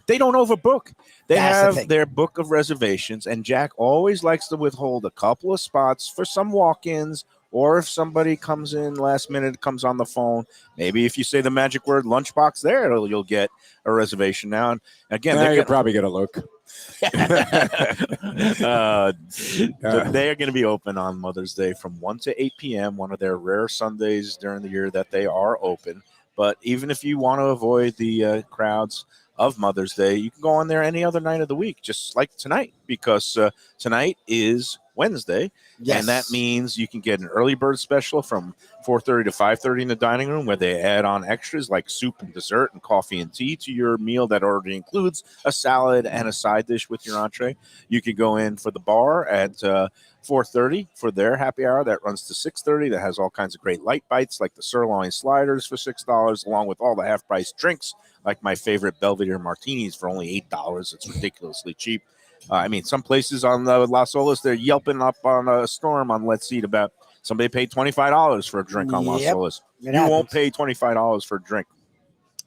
They don't overbook. They That's the have thing. their book of reservations, and Jack always likes to withhold a couple of spots for some walk-ins, or if somebody comes in last minute, comes on the phone. Maybe if you say the magic word Lunchbox there, you'll get a reservation now. And again, Yeah, they're you're gonna- probably going to look. they are going to be open on Mother's Day from 1 to 8 p.m., one of their rare Sundays during the year that they are open. But even if you want to avoid the crowds of Mother's Day, you can go on there any other night of the week, just like tonight, because tonight is Wednesday. Yes. And that means you can get an early bird special from 4:30 to 5:30 in the dining room, where they add on extras like soup and dessert and coffee and tea to your meal that already includes a salad and a side dish with your entree. You could go in for the bar at 4:30 for their happy hour that runs to 6:30. That has all kinds of great light bites like the sirloin sliders for $6, along with all the half-price drinks like my favorite Belvedere martinis for only $8. It's ridiculously cheap. Some places on the Las Olas, they're yelping up on a storm on Let's Eat about somebody paid $25 for a drink on Las Yep. Olas. It You won't happens. pay $25 for a drink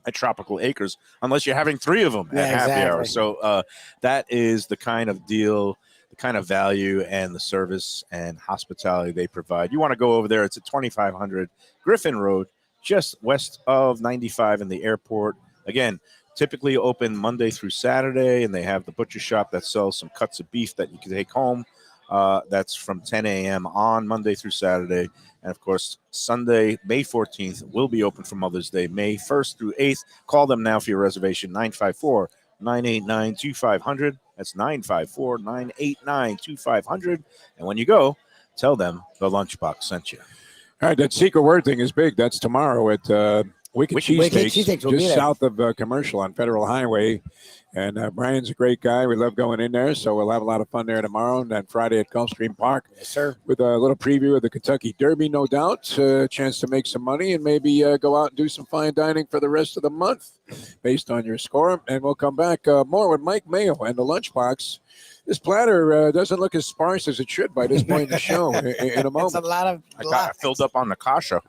at Tropical Acres unless you're having 3 of them Yeah, at happy hour. exactly. So that is the kind of deal, the kind of value and the service and hospitality they provide. You want to go over there. It's at 2500 Griffin Road, just west of 95 in the airport. Again, typically open Monday through Saturday, and they have the butcher shop that sells some cuts of beef that you can take home. That's from 10 a.m. on Monday through Saturday. And, of course, Sunday, May 14th, will be open for Mother's Day, May 1st through 8th. Call them now for your reservation, 989-2500. That's 954-989-2500. And when you go, tell them the Lunchbox sent you. All right, that secret word thing is big. That's tomorrow at Wicked Cheesesteaks, will be just there. south of Commercial on Federal Highway. And Brian's a great guy. We love going in there, so we'll have a lot of fun there tomorrow. And then Friday at Gulfstream Park. Yes, sir. With a little preview of the Kentucky Derby, no doubt. A chance to make some money and maybe go out and do some fine dining for the rest of the month based on your score. And we'll come back more with Mike Mayo and the Lunchbox. This platter doesn't look as sparse as it should by this point in the show. In a moment. It's a lot of. I got filled up on the kasha.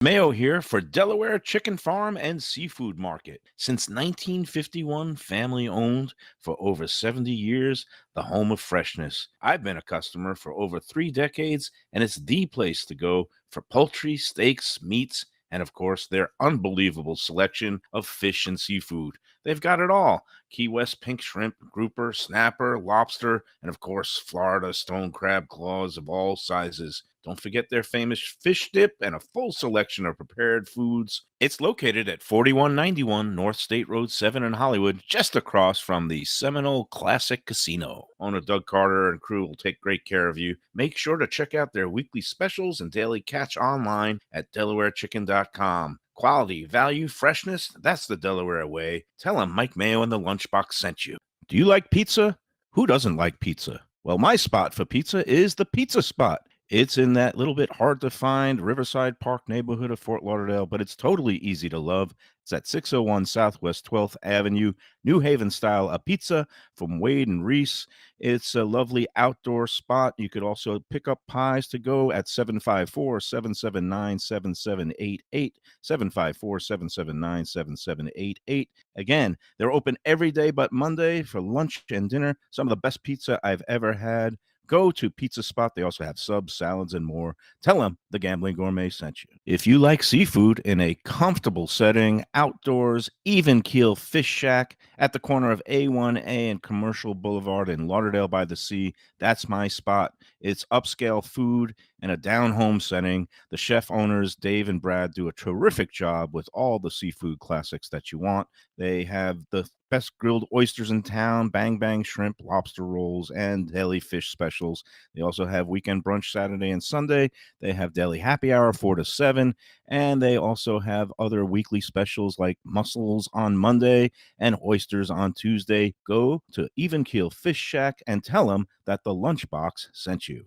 Mayo here for Delaware Chicken Farm and Seafood Market. Since 1951, family owned for over 70 years, the home of freshness. I've been a customer for over 3 decades, and it's the place to go for poultry, steaks, meats, and of course, their unbelievable selection of fish and seafood. They've got it all. Key West pink shrimp, grouper, snapper, lobster, and of course, Florida stone crab claws of all sizes. Don't forget their famous fish dip and a full selection of prepared foods. It's located at 4191 North State Road 7 in Hollywood, just across from the Seminole Classic Casino. Owner Doug Carter and crew will take great care of you. Make sure to check out their weekly specials and daily catch online at DelawareChicken.com. Quality, value, freshness, that's the Delaware way. Tell them Mike Mayo and the Lunchbox sent you. Do you like pizza? Who doesn't like pizza? Well, my spot for pizza is the Pizza Spot. It's in that little bit hard to find Riverside Park neighborhood of Fort Lauderdale, but it's totally easy to love. It's at 601 Southwest 12th Avenue, New Haven style, a pizza from Wade and Reese. It's a lovely outdoor spot. You could also pick up pies to go at 754-779-7788, 754-779-7788. Again, they're open every day but Monday for lunch and dinner. Some of the best pizza I've ever had. Go to Pizza Spot. They also have subs, salads, and more. Tell them the Gambling Gourmet sent you. If you like seafood in a comfortable setting, outdoors, even keel fish shack at the corner of A1A and Commercial Boulevard in Lauderdale by the Sea, that's my spot. It's upscale food in a down-home setting. The chef owners, Dave and Brad, do a terrific job with all the seafood classics that you want. They have the best grilled oysters in town, bang bang shrimp, lobster rolls, and deli fish specials. They also have weekend brunch Saturday and Sunday. They have deli happy hour 4 to 7, and they also have other weekly specials like mussels on Monday and oysters on Tuesday. Go to Even Keel Fish Shack and tell them that the Lunchbox sent you.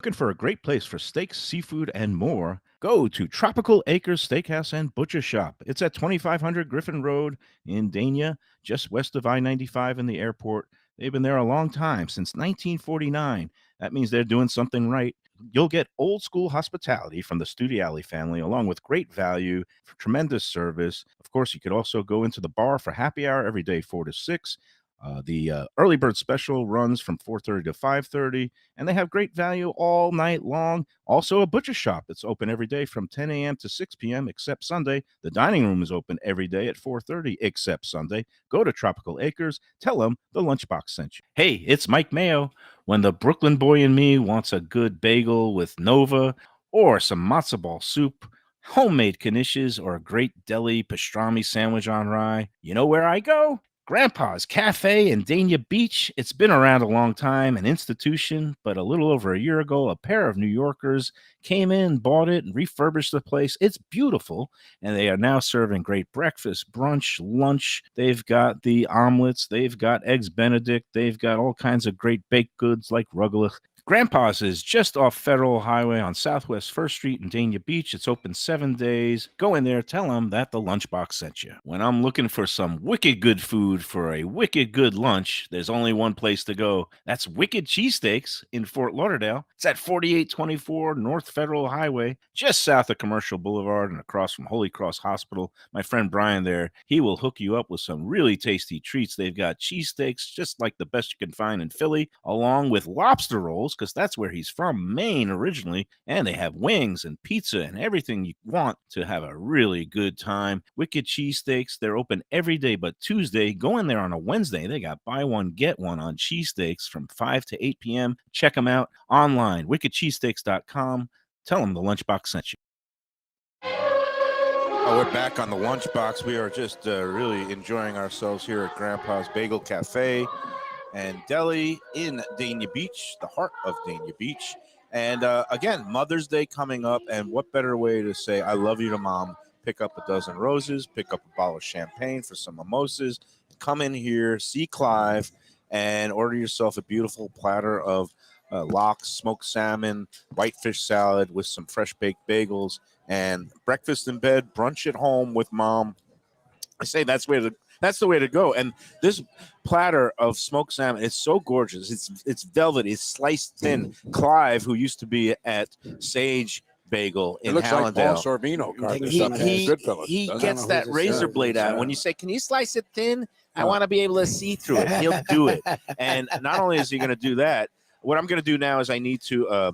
Looking for a great place for steaks, seafood, and more? Go to Tropical Acres Steakhouse and Butcher Shop. It's at 2500 Griffin Road in Dania, just west of I-95 and the airport. They've been there a long time, since 1949. That means they're doing something right. You'll get old school hospitality from the Studiali family, along with great value, tremendous service. Of course, you could also go into the bar for happy hour every day, 4 to 6. The early bird special runs from 4:30 to 5:30, and they have great value all night long. Also, a butcher shop that's open every day from 10 a.m. to 6 p.m. except Sunday. The dining room is open every day at 4:30 except Sunday. Go to Tropical Acres. Tell them the Lunchbox sent you. Hey, it's Mike Mayo. When the Brooklyn boy in me wants a good bagel with Nova or some matzo ball soup, homemade knishes, or a great deli pastrami sandwich on rye, you know where I go? Grandpa's Café in Dania Beach. It's been around a long time, an institution, but a little over a year ago, a pair of New Yorkers came in, bought it, and refurbished the place. It's beautiful, and they are now serving great breakfast, brunch, lunch. They've got the omelets. They've got eggs Benedict. They've got all kinds of great baked goods like rugelach. Grandpa's is just off Federal Highway on Southwest 1st Street in Dania Beach. It's open 7 days. Go in there, tell them that the Lunchbox sent you. When I'm looking for some wicked good food for a wicked good lunch, there's only one place to go. That's Wicked Cheesesteaks in Fort Lauderdale. It's at 4824 North Federal Highway, just south of Commercial Boulevard and across from Holy Cross Hospital. My friend Brian there, he will hook you up with some really tasty treats. They've got cheesesteaks just like the best you can find in Philly, along with lobster rolls, because that's where he's from, Maine originally, and they have wings and pizza and everything you want to have a really good time. Wicked Cheesesteaks, they're open every day but Tuesday. Go in there on a Wednesday. They got buy one, get one on cheesesteaks from 5 to 8 p.m. Check them out online, wickedcheesesteaks.com. Tell them the Lunchbox sent you. Oh, we're back on the Lunchbox. We are just really enjoying ourselves here at Grandpa's Bagel Cafe and Deli in Dania Beach, the heart of Dania Beach. And again, Mother's Day coming up, and what better way to say I love you to Mom? Pick up a dozen roses, pick up a bottle of champagne for some mimosas, come in here, see Clive, and order yourself a beautiful platter of lox, smoked salmon, whitefish salad with some fresh baked bagels, and breakfast in bed, brunch at home with Mom. I say that's the way to go. And this platter of smoked salmon is so gorgeous. It's velvety. It's sliced thin. Clive, who used to be at Sage Bagel It in looks like Paul Hallandale, Sorvino carved this He- up. he- Goodfellas. he doesn't gets it? that who's razor this? blade out. When you say, "Can you slice it thin?" I want to be able to see through it. He'll do it. And not only is he going to do that, what I'm going to do now is I need to,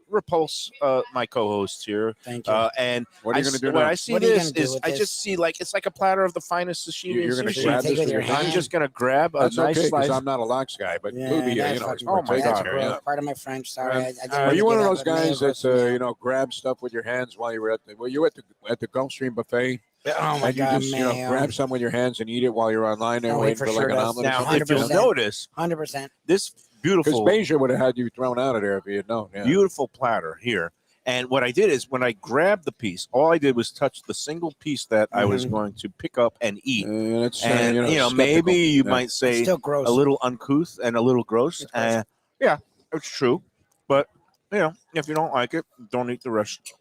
repulse my co-host here. Thank you. And What are you going to do when now? I see What are you this gonna do is with I this? just see like it's like a platter of the finest sashimi. You're and going to sushi. grab Take this with with your your hand. I'm just going to grab a That's nice okay, slice. because I'm not a lox guy, but Yeah, Lubie, that's he's fucking more oh my takes God. care, yeah. Pardon my French. Sorry. I didn't Are mean you to one get of up those with mayo guys versus that mayo. grab stuff with your hands while you were at the Gulfstream buffet? Oh my And you God, just mayo. grab some with your hands and eat it while you're online there Oh, he waiting for for sure like an does. omelet. or Now, something? if you'll 100%. notice, 100%. this Because beautiful Beja would have had you thrown out of there if he had known. Yeah. beautiful platter here. And what I did is when I grabbed the piece, all I did was touch the single piece that I was going to pick up and eat. And it's And skeptical. maybe you Yeah. might It's say still gross. a little uncouth and a little gross. It's gross. Yeah, it's true. But if you don't like it, don't eat the rest.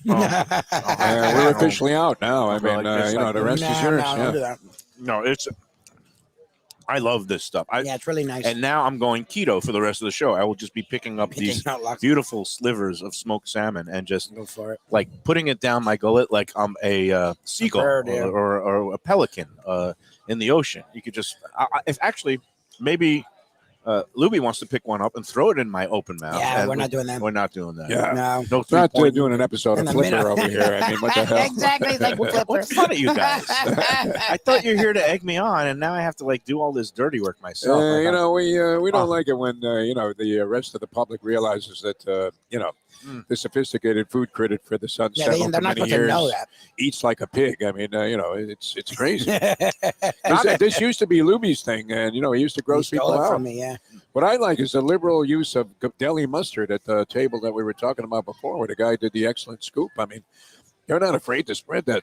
We're officially out now. I Well, mean, I guess the rest is No, yours. no, yeah. don't do that. No, I love this stuff. Yeah, it's really nice. And now I'm going keto for the rest of the show. I will just be picking up these Taking out lots. beautiful slivers of smoked salmon and just Go for it. like putting it down my gullet like I'm a seagull bird, yeah. or a pelican in the ocean. You could just, if actually, maybe Lubie wants to pick one up and throw it in my open mouth. Yeah, and we're not doing that. We're not doing that. Yeah. No. No It's not 3-point. doing an episode In of the Flipper middle. over here. I mean, what the hell? Exactly. It's like Flipper. What's fun at you guys? I thought you're here to egg me on, and now I have to like do all this dirty work myself. We don't Oh. like it when the rest of the public realizes that the sophisticated food critic for the Sun Yeah, Sentinel they're for not many going to years know that. eats like a pig. I mean, it's crazy. This used to be Lubie's thing, and he used to gross He stole people it out. from me, yeah. What I like is the liberal use of deli mustard at the table that we were talking about before, where the guy did the excellent scoop. I mean, they're not afraid to spread that,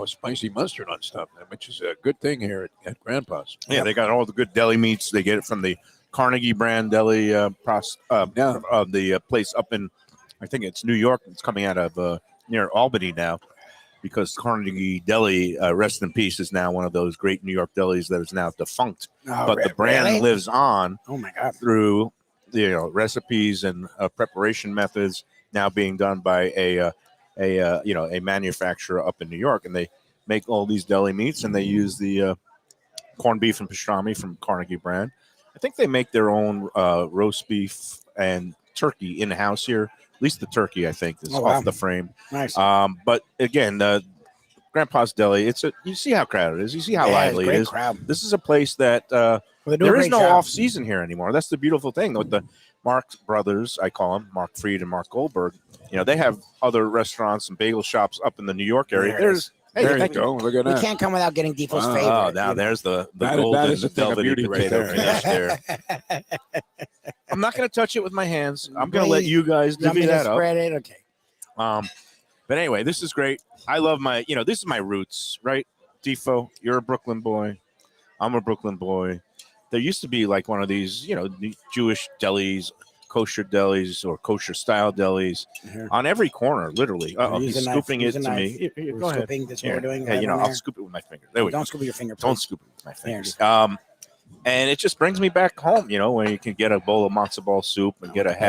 spicy mustard on stuff, which is a good thing here at Grandpa's. Yeah, they got all the good deli meats. They get it from the Carnegie brand deli the place up in, I think it's New York. It's coming out of near Albany now, because Carnegie Deli, rest in peace, is now one of those great New York delis that is now defunct. Oh, But the brand really? lives on Oh, my God. through recipes and preparation methods now being done by a manufacturer up in New York, and they make all these deli meats, and they use the corned beef and pastrami from Carnegie brand. I think they make their own roast beef and turkey in house here. At least the turkey, I think, is Oh, wow. off the frame. Nice. But again, Grandpa's Deli. You see how crowded it is. You see how Yeah, it's lively great it is. crowd. This is a place that Well, they do a there is great no job. off season here anymore. That's the beautiful thing with the Mark brothers. I call them Mark Fried and Mark Goldberg. They have other restaurants and bagel shops up in the New York area. There it is. There you thank go. Look at We that. can't come without getting Defoe's Wow. favorite. Oh, now there's the That golden is a thing of velvety beauty right potato there. finish there. I'm not going to touch it with my hands. I'm going to let Please. you guys You want me divvy to that up. spread it? Okay. But anyway, this is great. I love this is my roots, right? Defo, you're a Brooklyn boy. I'm a Brooklyn boy. There used to be like one of these, Jewish delis, kosher delis or kosher style delis Here. on every corner, literally. Use He's a knife, scooping use it a to me. knife. Here, We're go ahead. scooping. That's what Here. we're doing. Yeah, right on I'll there. scoop it with my finger. There we go. Don't scoop with your finger. Don't please. scoop it with my There it fingers. And it just brings me back home, when you can get a bowl of matzo ball soup and get a taking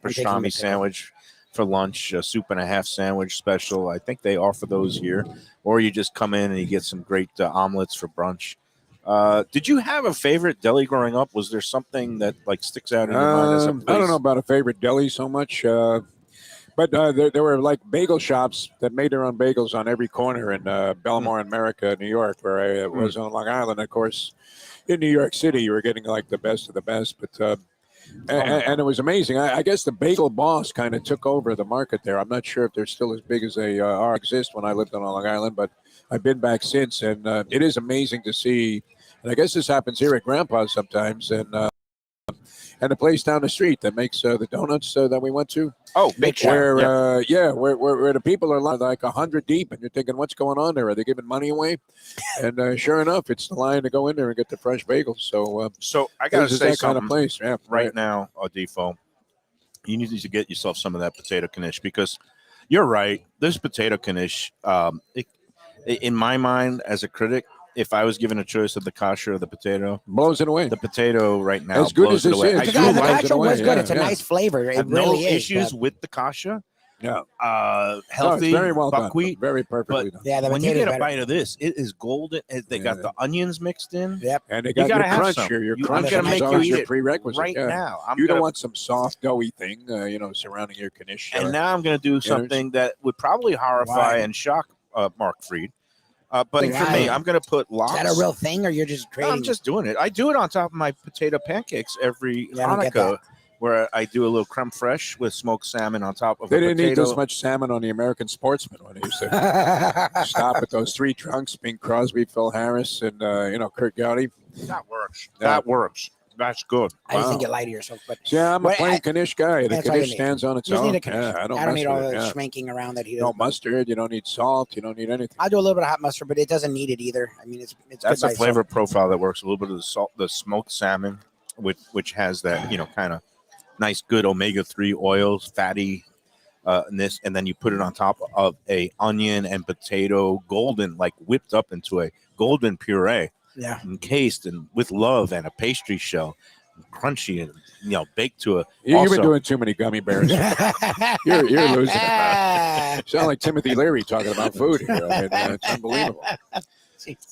pastrami the sandwich for lunch, a soup and a half sandwich special. I think they offer those here. Or you just come in and you get some great omelets for brunch. Did you have a favorite deli growing up? Was there something that like sticks out in your mind as a place? I don't know about a favorite deli so much, but there were like bagel shops that made their own bagels on every corner in Belmore and America, New York, where I was on Long Island. Of course, in New York City, you were getting like the best of the best. But And it was amazing. I guess the Bagel Boss kind of took over the market there. I'm not sure if they're still as big as they exist when I lived on Long Island, but I've been back since, and it is amazing to see. And I guess this happens here at Grandpa's sometimes, and the place down the street that makes the donuts that we went to. Oh, big Where, yeah. where the people are like 100 deep, and you're thinking, what's going on there? Are they giving money away? And sure enough, it's the line to go in there and get the fresh bagels. So I got to say that kind of something place. Yeah, right now, Defo. You need to get yourself some of that potato knish because you're right. This potato knish, in my mind, as a critic, if I was given a choice of the kasha or the potato, blows it away. The potato right now as good blows as it away. is. I The do like like kasha was good. It's a yeah. nice flavor. I It have really no is. issues but- with the kasha. Yeah, Healthy, very well buckwheat. done. Very perfectly done. Yeah, the When you potato's get a better. bite of this, it is golden. They got the onions mixed in. Yep. And they You got gotta your have crunch some. here. Your I'm crunch gonna is make you always eat your it prerequisite. right yeah. now. You don't want some soft, doughy thing, surrounding your knish. And now I'm going to do something that would probably horrify Why? and shock Mark Fried. But for Why? me, I'm going to put lox. Is that a real thing, or you're just No, creating? I'm just doing it. I do it on top of my potato pancakes every Yeah, I don't get Hanukkah, where I do a little creme fraiche with smoked salmon on top of they a didn't potato. eat as much salmon on the American Sportsman when they used to stop at those three drunks: Bing Crosby, Phil Harris, and Kurt Gowdy. That works. Yeah. That works. That's good. I just think Wow. you lie to yourself. But Yeah, I'm a What- plain I- knish guy. The That's all you knish need. stands on its you just own. need a condition. Yeah, I don't need mess all with the it. Yeah. schmanking around that he No does. mustard. You don't need salt. You don't need anything. I'll do a little bit of hot mustard, but it doesn't need it either. I mean, it's That's good a by flavor profile that works. A little bit of the salt, the smoked salmon, which has that kind of nice, good omega-3 oils, fatty. And then you put it on top of a onion and potato, golden, like whipped up into a golden puree, Yeah. encased and with love and a pastry shell, crunchy and baked to a. You've also, been doing too many gummy bears. You're losing it. You sound like Timothy Leary talking about food here. I mean, it's unbelievable.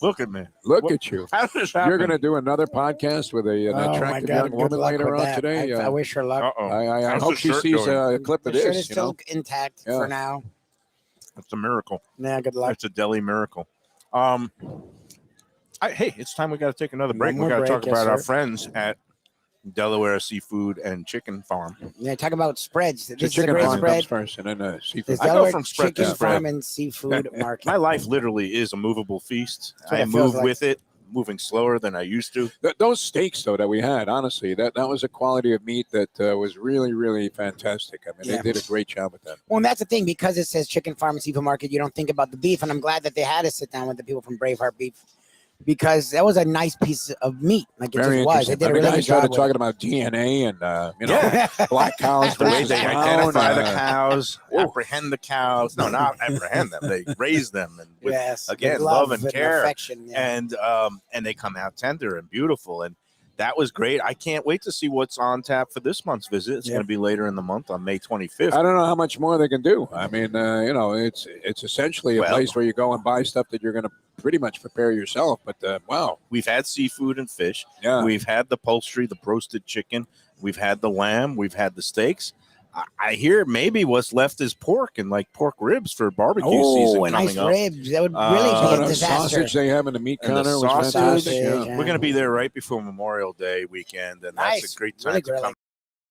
Look at me. Look at you. How does this happen? You're going to do another podcast with an Oh, my attractive God, young good woman luck later with on that. today. I wish her luck. Uh-oh. I How's hope the she shirt sees doing? a clip The of shirt this. is still intact Yeah. for now. It's a miracle. Yeah, good luck. It's a deli miracle. Hey, it's time we got to take another break. One We more got to talk break, yes, about our sir. friends at Delaware Seafood and Chicken Farm. Yeah, talk about spreads. The This is a chicken great farm spread. comes first, and then seafood. This I go Delaware from spread to Chicken spread. Farm and Seafood Market. My life literally is a movable feast. That's what I it feels move like. with it, moving slower than I used to. Those steaks, though, that we had, honestly, that was a quality of meat that was really, really fantastic. I mean, Yeah. they did a great job with that. Well, and that's the thing, because it says Chicken Farm and Seafood Market, you don't think about the beef, and I'm glad that they had to sit down with the people from Braveheart Beef, because that was a nice piece of meat. Like it Very just was. They interesting. did a And the really guy good started job with talking about DNA and, it. black cows The way versus they brown, identify the cows, apprehend the cows. No, not apprehend them. They raise them and with Yes, again, with love and care. affection. Yeah. and they come out tender and beautiful, and that was great. I can't wait to see what's on tap for this month's visit. It's Yeah. going to be later in the month on May 25th. I don't know how much more they can do. I mean, it's essentially a Well- place where you go and buy stuff that you're going to pretty much prepare yourself. But wow, We've had seafood and fish. yeah, We've had the poultry, the roasted chicken. We've had the lamb. We've had the steaks. I hear maybe what's left is pork and like pork ribs for barbecue season Oh, coming nice up. ribs. That would Uh, really some be of a the disaster. sausage they have in the meat And the counter was sausage. fantastic. Sausage, Yeah. We're going to be there right before Memorial Day weekend, and that's Nice. a great time Really to grilling.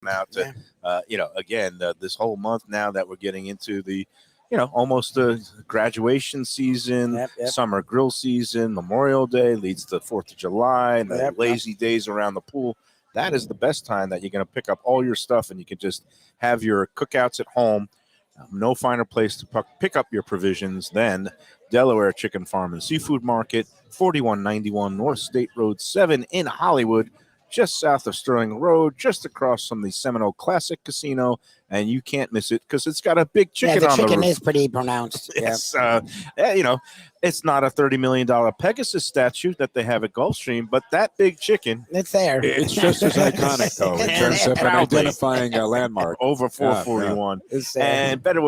come out to, again, this whole month now that we're getting into the, almost the graduation season, Yep, yep. summer grill season, Memorial Day leads to 4th of July, and the Yep, lazy days around the pool. That is the best time that you're going to pick up all your stuff and you can just have your cookouts at home. No finer place to pick up your provisions than Delaware Chicken Farm and Seafood Market, 4191 North State Road 7 in Hollywood, just south of Sterling Road, just across from the Seminole Classic Casino. And you can't miss it because it's got a big chicken the on chicken the roof. is pretty pronounced. Yeah. It's not a $30 million Pegasus statue that they have at Gulfstream, but that big chicken It's there. It's just as iconic, though, in terms of an Proudly. identifying landmark. over 441. It's there. And better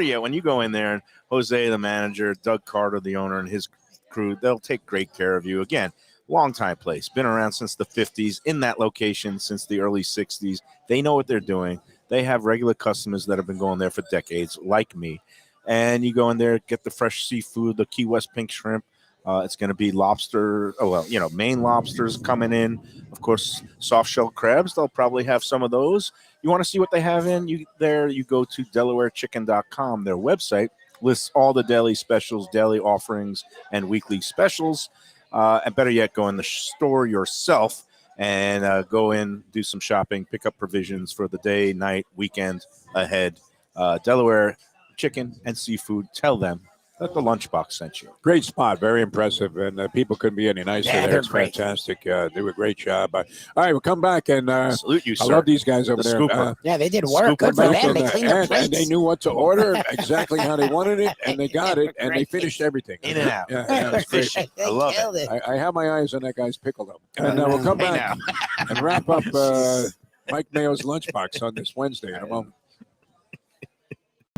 yet, when you go in there and Jose, the manager, Doug Carter, the owner, and his crew, they'll take great care of you. Again, long time place, been around since the 50s, in that location since the early 60s. They know what they're doing. They have regular customers that have been going there for decades, like me. And you go in there, get the fresh seafood, the Key West pink shrimp, It's going to be lobster. Oh, well, Maine lobsters coming in. Of course, soft shell crabs. They'll probably have some of those. You want to see what they have in you go to DelawareChicken.com. Their website lists all the daily specials, daily offerings, and weekly specials. And better yet, go in the store yourself and go in, do some shopping, pick up provisions for the day, night, weekend ahead. Delaware Chicken and Seafood. Tell them that the Lunchbox sent you. Great spot, very impressive, and people couldn't be any nicer there. they're It's great. fantastic. Do a great job. All right, we'll come back and Salute you, I sir. love these guys over The there. scooper. Yeah, they did work. Good for Back them. and, They cleaned their and plates. they knew what to order, exactly how they wanted it, and they got it, and they finished everything. In and out. Yeah, it was great. Efficient. They I love killed it. I have my eyes on that guy's pickle, though. And we'll come Hey, back and wrap up Mike Mayo's Lunchbox on this Wednesday in a moment.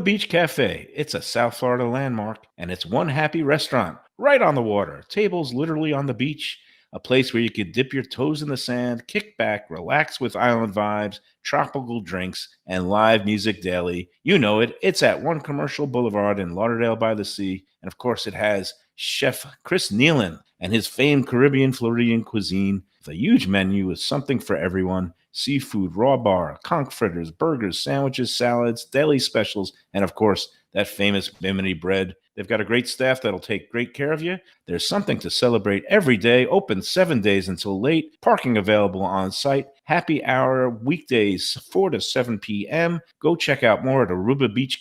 Beach Cafe. It's a South Florida landmark, and it's one happy restaurant right on the water. Tables literally on the beach. A place where you could dip your toes in the sand, kick back, relax with island vibes, tropical drinks, and live music daily. You know it. It's at One Commercial Boulevard in Lauderdale by the Sea. And of course, it has Chef Chris Nealon and his famed Caribbean Floridian cuisine. A huge menu with something for everyone. Seafood, raw bar, conch fritters, burgers, sandwiches, salads, daily specials, and of course, that famous Bimini bread. They've got a great staff that'll take great care of you. There's something to celebrate every day. Open 7 days until late. Parking available on site. Happy hour weekdays 4 to 7 p.m. Go check out more at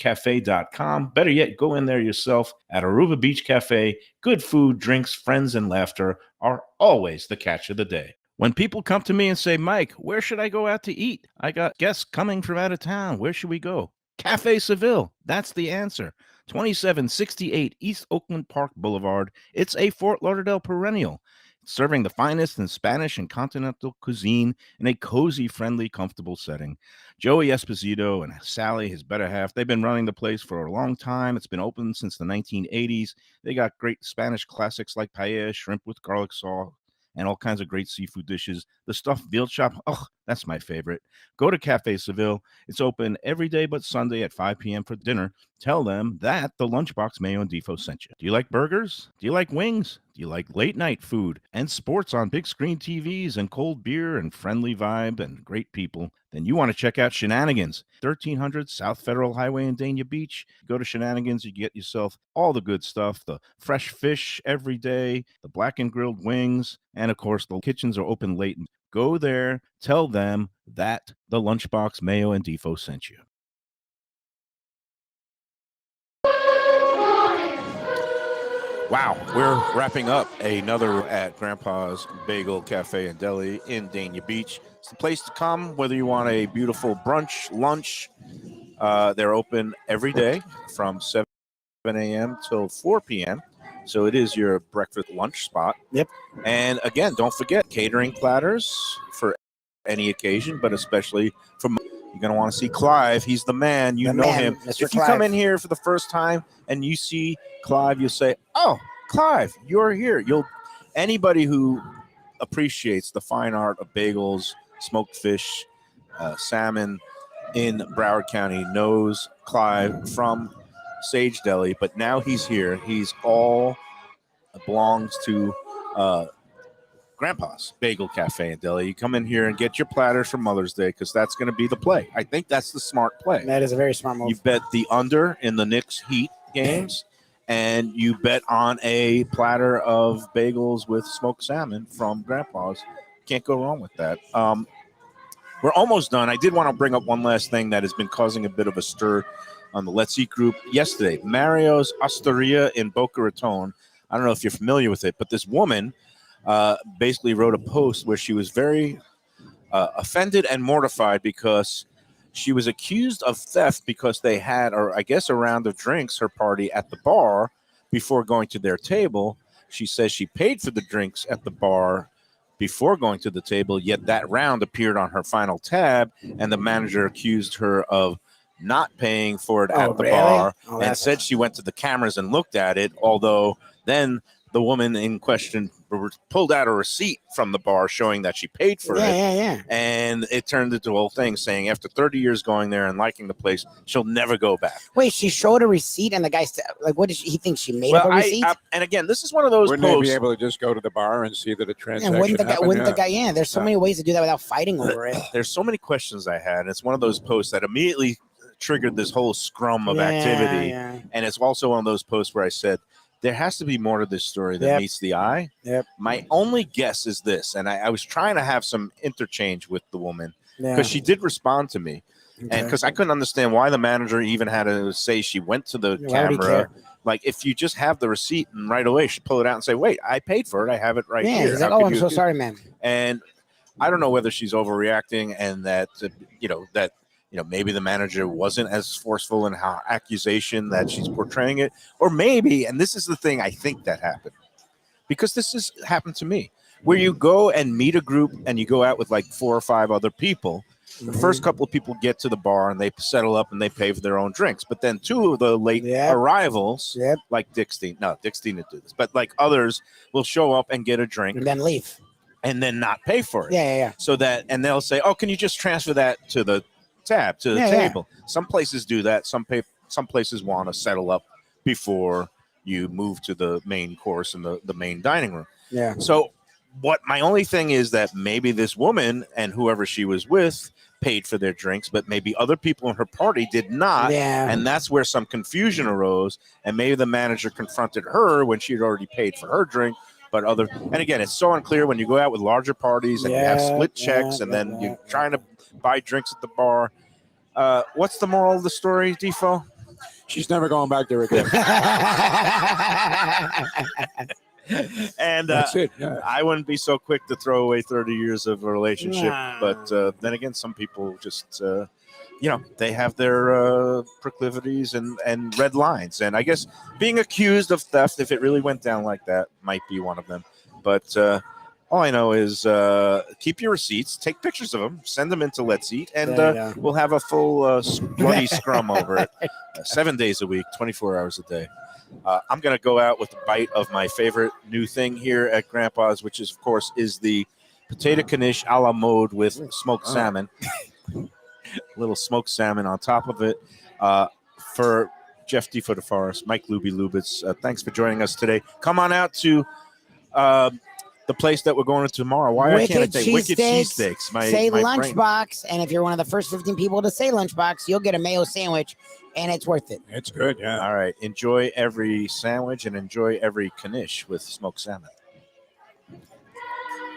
ArubaBeachCafe.com. Better yet, go in there yourself at Aruba Beach Cafe. Good food, drinks, friends, and laughter are always the catch of the day. When people come to me and say, Mike, where should I go out to eat? I got guests coming from out of town. Where should we go? Cafe Seville. That's the answer. 2768 East Oakland Park Boulevard. It's a Fort Lauderdale perennial, serving the finest in Spanish and continental cuisine in a cozy, friendly, comfortable setting. Joey Esposito and Sally, his better half, they've been running the place for a long time. It's been open since the 1980s. They got great Spanish classics like paella, shrimp with garlic sauce, and all kinds of great seafood dishes. The stuffed veal chop, that's my favorite. Go to Cafe Seville. It's open every day but Sunday at 5 p.m. for dinner. Tell them that the Lunchbox Mayo and Defo sent you. Do you like burgers? Do you like wings? Do you like late night food and sports on big screen TVs and cold beer and friendly vibe and great people? Then you want to check out Shenanigans, 1300 South Federal Highway in Dania Beach. Go to Shenanigans, you get yourself all the good stuff, the fresh fish every day, the black and grilled wings, and of course, the kitchens are open late. Go there, tell them that the Lunchbox Mayo and Defo sent you. Wow, we're wrapping up another at Grandpa's Bagel Cafe and Deli in Dania Beach. It's the place to come, whether you want a beautiful brunch, lunch. They're open every day from 7 a.m. till 4 p.m. So it is your breakfast lunch spot. Yep. And again, don't forget catering platters for any occasion, but especially for you're going to want to see Clive. He's the man. You The know man, him. Mr. If you come Clive. in here for the first time and you see Clive, you'll say, "Oh, Clive, you're here." Anybody who appreciates the fine art of bagels, smoked fish, salmon in Broward County knows Clive from Sage Deli, but now he's here. He's all belongs to Grandpa's Bagel Cafe and Deli. You come in here and get your platters for Mother's Day because that's going to be the play. I think that's the smart play. That is a very smart move. You bet the under in the Knicks Heat games, and you bet on a platter of bagels with smoked salmon from Grandpa's. Can't go wrong with that. We're almost done. I did want to bring up one last thing that has been causing a bit of a stir on the Let's Eat group yesterday. Mario's Osteria in Boca Raton. I don't know if you're familiar with it, but this woman basically wrote a post where she was very offended and mortified because she was accused of theft because they had, or I guess, a round of drinks, her party at the bar before going to their table. She says she paid for the drinks at the bar before going to the table, yet that round appeared on her final tab, and the manager accused her of not paying for it at the really? bar Oh, and that's- said she went to the cameras and looked at it, although then the woman in question pulled out a receipt from the bar showing that she paid for it. Yeah. And it turned into a whole thing saying after 30 years going there and liking the place, she'll never go back. Wait, she showed a receipt, and the guy like, what did he think she made up a receipt? And again, this is one of those Wouldn't posts. they be able to just go to the bar and see that a transaction And wouldn't happened? the guy? Yeah, there's so many ways to do that without fighting over it. There's so many questions I had. It's one of those posts that immediately triggered this whole scrum of activity. Yeah. And it's also one of those posts where I said, there has to be more to this story than meets the eye. Yep. My only guess is this, and I was trying to have some interchange with the woman because she did respond to me. Okay. And because I couldn't understand why the manager even had to say she went to the Why would he camera. care? Like, if you just have the receipt and right away she pull it out and say, wait, I paid for it. I have it right Yeah, here. he's like, How oh, could I'm you so do-" sorry, man. And I don't know whether she's overreacting and that, maybe the manager wasn't as forceful in her accusation that she's portraying it. Or maybe, and this is the thing I think that happened, because this has happened to me, where you go and meet a group and you go out with like 4 or 5 other people. The first couple of people get to the bar and they settle up and they pay for their own drinks. But then 2 of the late arrivals, like Dickstein didn't do this, but like others will show up and get a drink And then leave. and then not pay for it. Yeah. So that, and they'll say, oh, can you just transfer that to the tab, to the table? Some places do that. Some places want to settle up before you move to the main course and the main dining room. Yeah. So what my only thing is that maybe this woman and whoever she was with paid for their drinks, but maybe other people in her party did not. Yeah. And that's where some confusion arose. And maybe the manager confronted her when she had already paid for her drink. But and again, it's so unclear when you go out with larger parties and you have split checks and then you're trying to buy drinks at the bar. What's the moral of the story, Defo? She's never going back there again. And that's it. Yeah. I wouldn't be so quick to throw away 30 years of a relationship. Nah. But then again, some people just, they have their proclivities and red lines. And I guess being accused of theft, if it really went down like that, might be one of them. But all I know is keep your receipts, take pictures of them, send them into Let's Eat, and we'll have a full bloody scrum over it. 7 days a week, 24 hours a day. I'm going to go out with a bite of my favorite new thing here at Grandpa's, which is, of course, is the potato knish a la mode with smoked salmon. A little smoked salmon on top of it. For Jeff Defo DeForest, Mike Lubie Lubitz, thanks for joining us today. Come on out to the place that we're going to tomorrow. Why can't I say Wicked Cheesesteaks? Say my Lunchbox, brain. and if you're one of the first 15 people to say Lunchbox, you'll get a Mayo sandwich, and it's worth it. It's good, yeah. All right. Enjoy every sandwich and enjoy every knish with smoked salmon.